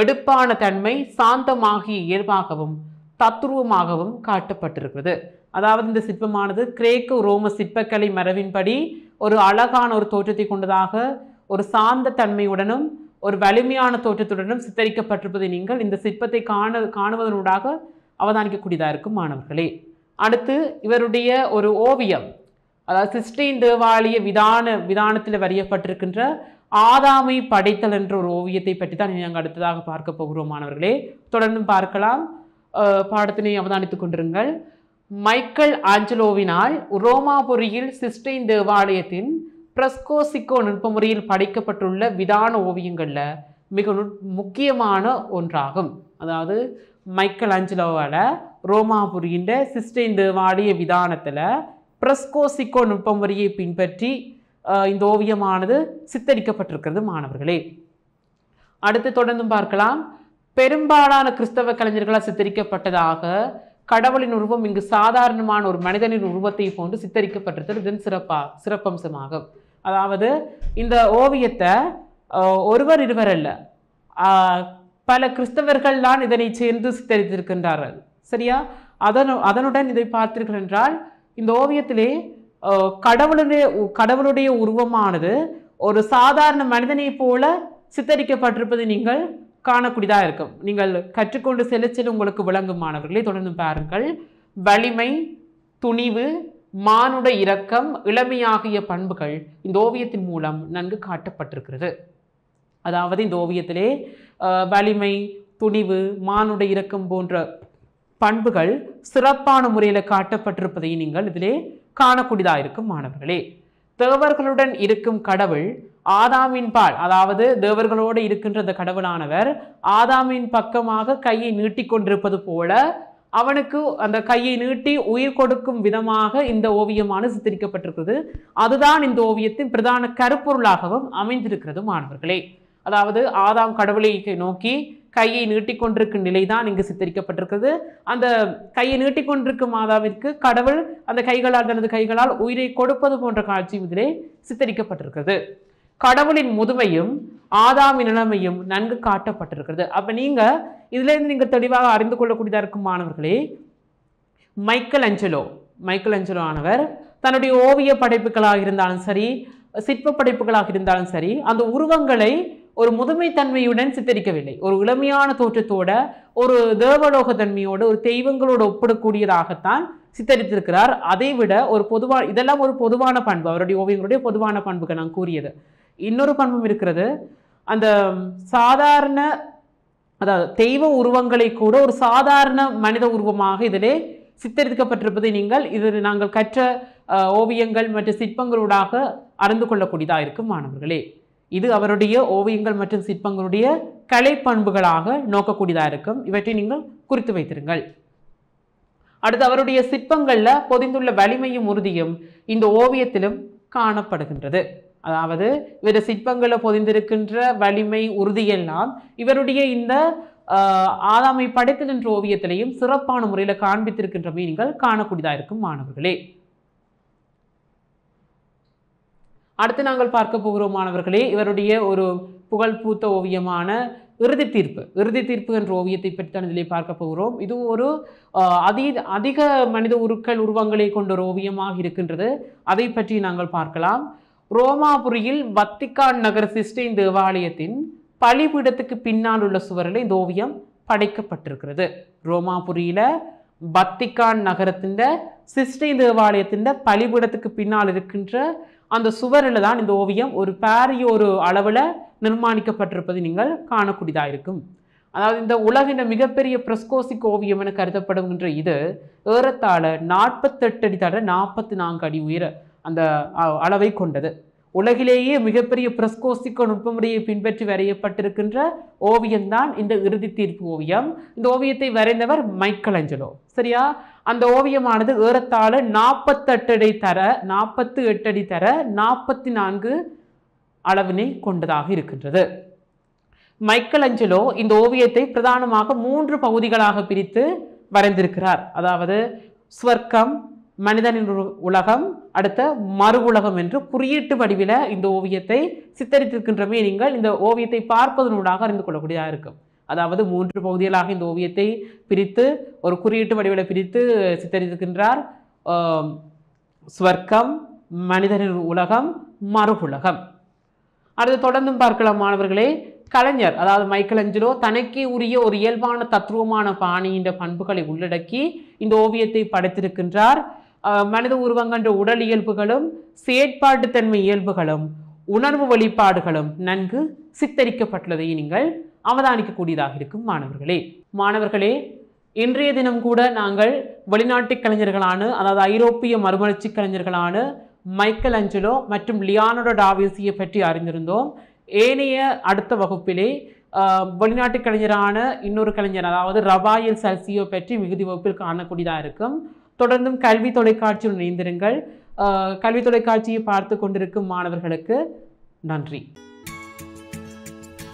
எடுப்பான தன்மை, சாந்தமாகிய இயல்பாகவும் தத்துருவமாகவும் காட்டப்பட்டிருக்கிறது. அதாவது இந்த சிற்பமானது கிரேக்க ரோம சிற்பக்கலை மரபின்படி ஒரு அழகான ஒரு தோற்றத்தை கொண்டதாக, ஒரு சாந்த தன்மையுடனும் ஒரு வலிமையான தோற்றத்துடனும் சித்தரிக்கப்பட்டிருப்பதை நீங்கள் இந்த சிற்பத்தை காணுவதனூடாக அவதானிக்கக்கூடியதாக இருக்கும் மாணவர்களே. அடுத்து இவருடைய ஒரு ஓவியம், அதாவது சிஸ்டைன் தேவாலய விதானத்தில் வரையப்பட்டிருக்கின்ற ஆதாமை படைத்தல் என்ற ஒரு ஓவியத்தை பற்றி தான் நாங்கள் அடுத்ததாக பார்க்க போகிறோம் மாணவர்களே. தொடர்ந்து பார்க்கலாம், பாடத்தினை அவதானித்துக் கொண்டிருங்கள். மைக்கேல் ஆஞ்சலோவினால் ரோமாபுரியில் சிஸ்டைன் தேவாலயத்தின் பிரஸ்கோசிக்கோ நுட்ப முறையில் படைக்கப்பட்டுள்ள விதான ஓவியங்களில் மிக முக்கியமான ஒன்றாகும். அதாவது மைக்கேல் ஆஞ்சலோவால் ரோமாபுரியின் சிஸ்டைன் தேவாலய விதானத்தில் பிரஸ்கோசிக்கோ நுட்பமுறையை பின்பற்றி இந்த ஓவியமானது சித்தரிக்கப்பட்டிருக்கிறது மாணவர்களே. அடுத்து தொடர்ந்து பார்க்கலாம். பெரும்பாலான கிறிஸ்தவ கலைஞர்களால் சித்தரிக்கப்பட்டதாக கடவுளின் உருவம் இங்கு சாதாரணமான ஒரு மனிதனின் உருவத்தை போன்று சித்தரிக்கப்பட்டிருக்கிறது. இதன் சிறப்பம்சமாகும். அதாவது இந்த ஓவியத்தை ஒருவர் இருவர் அல்ல, பல கிறிஸ்தவர்கள் தான் இதனை சேர்ந்து சித்தரித்திருக்கின்றார்கள். சரியா? அதனுடன் இதை பார்த்தீர்கள் என்றால் இந்த ஓவியத்திலே கடவுளுடைய உருவமானது ஒரு சாதாரண மனிதனை போல சித்தரிக்கப்பட்டிருப்பதை நீங்கள் காணக்கூடியதாக இருக்கும். நீங்கள் கற்றுக்கொண்டு செல்ல உங்களுக்கு விளங்கும் மாணவர்களே. தொடர்ந்து பாருங்கள். வலிமை, துணிவு, மானுட இரக்கம், இளமை ஆகிய பண்புகள் இந்த ஓவியத்தின் மூலம் நன்கு காட்டப்பட்டிருக்கிறது. அதாவது இந்த ஓவியத்திலே வலிமை, துணிவு, மானுட இரக்கம் போன்ற பண்புகள் சிறப்பான முறையில் காட்டப்பட்டிருப்பதை நீங்கள் இதிலே காணக்கூடியதாக இருக்கும் மாணவர்களே. தேவர்களுடன் இருக்கும் கடவுள் ஆதாமின் பால், அதாவது தேவர்களோடு இருக்கின்ற அந்த கடவுளானவர் ஆதாமின் பக்கமாக கையை நீட்டிக்கொண்டிருப்பது போல அவனுக்கு அந்த கையை நீட்டி உயிர் கொடுக்கும் விதமாக இந்த ஓவியமானது சித்தரிக்கப்பட்டிருக்கிறது. அதுதான் இந்த ஓவியத்தின் பிரதான கருப்பொருளாகவும் அமைந்திருக்கிறது மாணவர்களே. அதாவது ஆதாம் கடவுளை நோக்கி கையை நீட்டிக்கொண்டிருக்கும் நிலைதான் இங்கு சித்தரிக்கப்பட்டிருக்கிறது. அந்த கையை நீட்டிக்கொண்டிருக்கும் ஆதாமிற்கு கடவுள் அந்த தனது கைகளால் உயிரை கொடுப்பது போன்ற காட்சி இதிலே சித்தரிக்கப்பட்டிருக்கிறது. கடவுளின் முதுமையும் ஆதாமின் நிலைமையும் நன்கு காட்டப்பட்டிருக்கிறது. அப்ப நீங்க இதுல இருந்து நீங்க தெளிவாக அறிந்து கொள்ளக்கூடியதா இருக்கும் மாணவர்களே. மைக்கேல் அஞ்சலோ ஆனவர் தன்னுடைய ஓவிய படைப்புகளாக இருந்தாலும் சரி, சிற்ப படைப்புகளாக இருந்தாலும் சரி, அந்த உருவங்களை ஒரு முதுமைத்தன்மையுடன் சித்தரிக்கவில்லை. ஒரு இளமையான தோற்றத்தோட, ஒரு தேவலோக தன்மையோடு, ஒரு தெய்வங்களோடு ஒப்பிடக்கூடியதாகத்தான் சித்தரித்திருக்கிறார். அதை விட இதெல்லாம் ஒரு பொதுவான பண்பு, அவருடைய ஓவியங்களுடைய பொதுவான பண்புகள் நான் கூறியது. இன்னொரு பண்பும் இருக்கிறது. அந்த சாதாரண, அதாவது தெய்வ உருவங்களை கூட ஒரு சாதாரண மனித உருவமாக இதிலே சித்தரிக்கப்பட்டிருப்பதை நாங்கள் கற்ற ஓவியங்கள் மற்றும் சிற்பங்களூடாக அறிந்து கொள்ளக்கூடியதாக இருக்கும் மாணவர்களே. இது அவருடைய ஓவியங்கள் மற்றும் சிற்பங்களுடைய கலை பண்புகளாக நோக்கக்கூடியதாக இருக்கும். இவற்றை நீங்கள் குறித்து வைத்திருங்கள். அடுத்து அவருடைய சிற்பங்கள்ல பொதிந்துள்ள வலிமையும் உறுதியும் இந்த ஓவியத்திலும் காணப்படுகின்றது. அதாவது இவருடைய சிற்பங்களில் பொதிந்திருக்கின்ற வலிமை, உறுதியெல்லாம் இவருடைய இந்த ஆதாமை படைத்தல் என்ற ஓவியத்திலையும் சிறப்பான முறையில் காண்பித்திருக்கின்றமை நீங்கள் காணக்கூடியதாக இருக்கும் மாணவர்களே. அடுத்து நாங்கள் பார்க்க போகிறோம் மாணவர்களே, இவருடைய ஒரு புகழ்பூத்த ஓவியமான இறுதி தீர்ப்பு என்ற ஓவியத்தை பற்றி தான் இதிலே பார்க்க போகிறோம். இது ஒரு அதிக மனித உருவங்களை கொண்ட ஒரு ஓவியமாக இருக்கின்றது. அதை பற்றி நாங்கள் பார்க்கலாம். ரோமாபுரியில் வத்திக்கான் நகர சிஸ்டைன் தேவாலயத்தின் பலிபீடத்துக்கு பின்னால் உள்ள சுவரில் இந்த ஓவியம் படைக்கப்பட்டிருக்கிறது. ரோமாபுரியில வத்திக்கான் நகரத்தின் சிஸ்டைன் தேவாலயத்தின் பலிபீடத்துக்கு பின்னால் இருக்கின்ற அந்த சுவரில் தான் இந்த ஓவியம் ஒரு பாரிய ஒரு அளவில் நிர்மாணிக்கப்பட்டிருப்பதை நீங்கள் காணக்கூடியதாக இருக்கும். அதாவது இந்த உலகின் மிகப்பெரிய பிரஸ்கோசிக் ஓவியம் என கருதப்படுகின்ற இது ஏறத்தாழ 48 அடி தட 44 அடி உயர அந்த அளவை கொண்டது. உலகிலேயே மிகப்பெரிய பிரஸ்கோசிக் நுட்பமுறையை பின்பற்றி வரையப்பட்டிருக்கின்ற ஓவியம்தான் இந்த இறுதி தீர்ப்பு ஓவியம். இந்த ஓவியத்தை வரைந்தவர் மைக்கேல் அஞ்சலோ. சரியா? அந்த ஓவியமானது ஏறத்தாழ 48 அடி தர 44 அளவினை கொண்டதாக இருக்கின்றது. மைக்கேல் அஞ்சலோ இந்த ஓவியத்தை பிரதானமாக 3 பகுதிகளாக பிரித்து வரைந்திருக்கிறார். அதாவது ஸ்வர்க்கம், மனிதனின் உலகம், அடுத்த மறு உலகம் என்று குறியீட்டு வடிவில் இந்த ஓவியத்தை சித்தரித்திருக்கின்றமே நீங்கள் இந்த ஓவியத்தை பார்ப்பதனூடாக அறிந்து கொள்ளக்கூடியதாக இருக்கும். அதாவது 3 பகுதிகளாக இந்த ஓவியத்தை பிரித்து ஒரு குறியீட்டு வடிவில் பிரித்து சித்தரித்திருக்கின்றார். ஸ்வர்க்கம், மனிதனின் உலகம், மறு உலகம். அடுத்து தொடர்ந்தும் பார்க்கலாம் மாணவர்களே. கலைஞர், அதாவது மைக்கேல் அஞ்சலோ தனக்கே உரிய ஒரு இயல்பான தத்துவமான பாணியின் பண்புகளை உள்ளடக்கி இந்த ஓவியத்தை படைத்திருக்கின்றார். மனித உருவங்கன்ற உடல் இயல்புகளும் செயற்பாட்டுத்தன்மை இயல்புகளும் உணர்வு வெளிப்பாடுகளும் நன்கு சித்தரிக்கப்பட்டுள்ளதை நீங்கள் அவதானிக்கக்கூடியதாக இருக்கும் மாணவர்களே. இன்றைய தினம் கூட நாங்கள் வெளிநாட்டு கலைஞர்களான, அதாவது ஐரோப்பிய மறுமலர்ச்சி கலைஞர்களான மைக்கேல் அஞ்சலோ மற்றும் லியோனார்டோ டா வின்சியை பற்றி அறிந்திருந்தோம். ஏனைய அடுத்த வகுப்பிலே வெளிநாட்டு கலைஞரான இன்னொரு கலைஞர், அதாவது ரபாயல் சல்சியோ பற்றி மிகுதி வகுப்பில் காணக்கூடியதாக இருக்கும். தொடர்ந்தும் கல்வி தொலைக்காட்சியுடன் இணைந்திருங்கள். கல்வி தொலைக்காட்சியை பார்த்து கொண்டிருக்கும் மாணவர்களுக்கு நன்றி.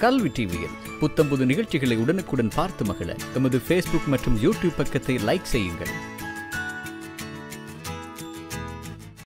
கல்வி டிவியில் புத்தம்புது நிகழ்ச்சிகளை உடனுக்குடன் பார்த்து மகிழ எமது Facebook மற்றும் YouTube பக்கத்தை லைக் செய்யுங்கள்.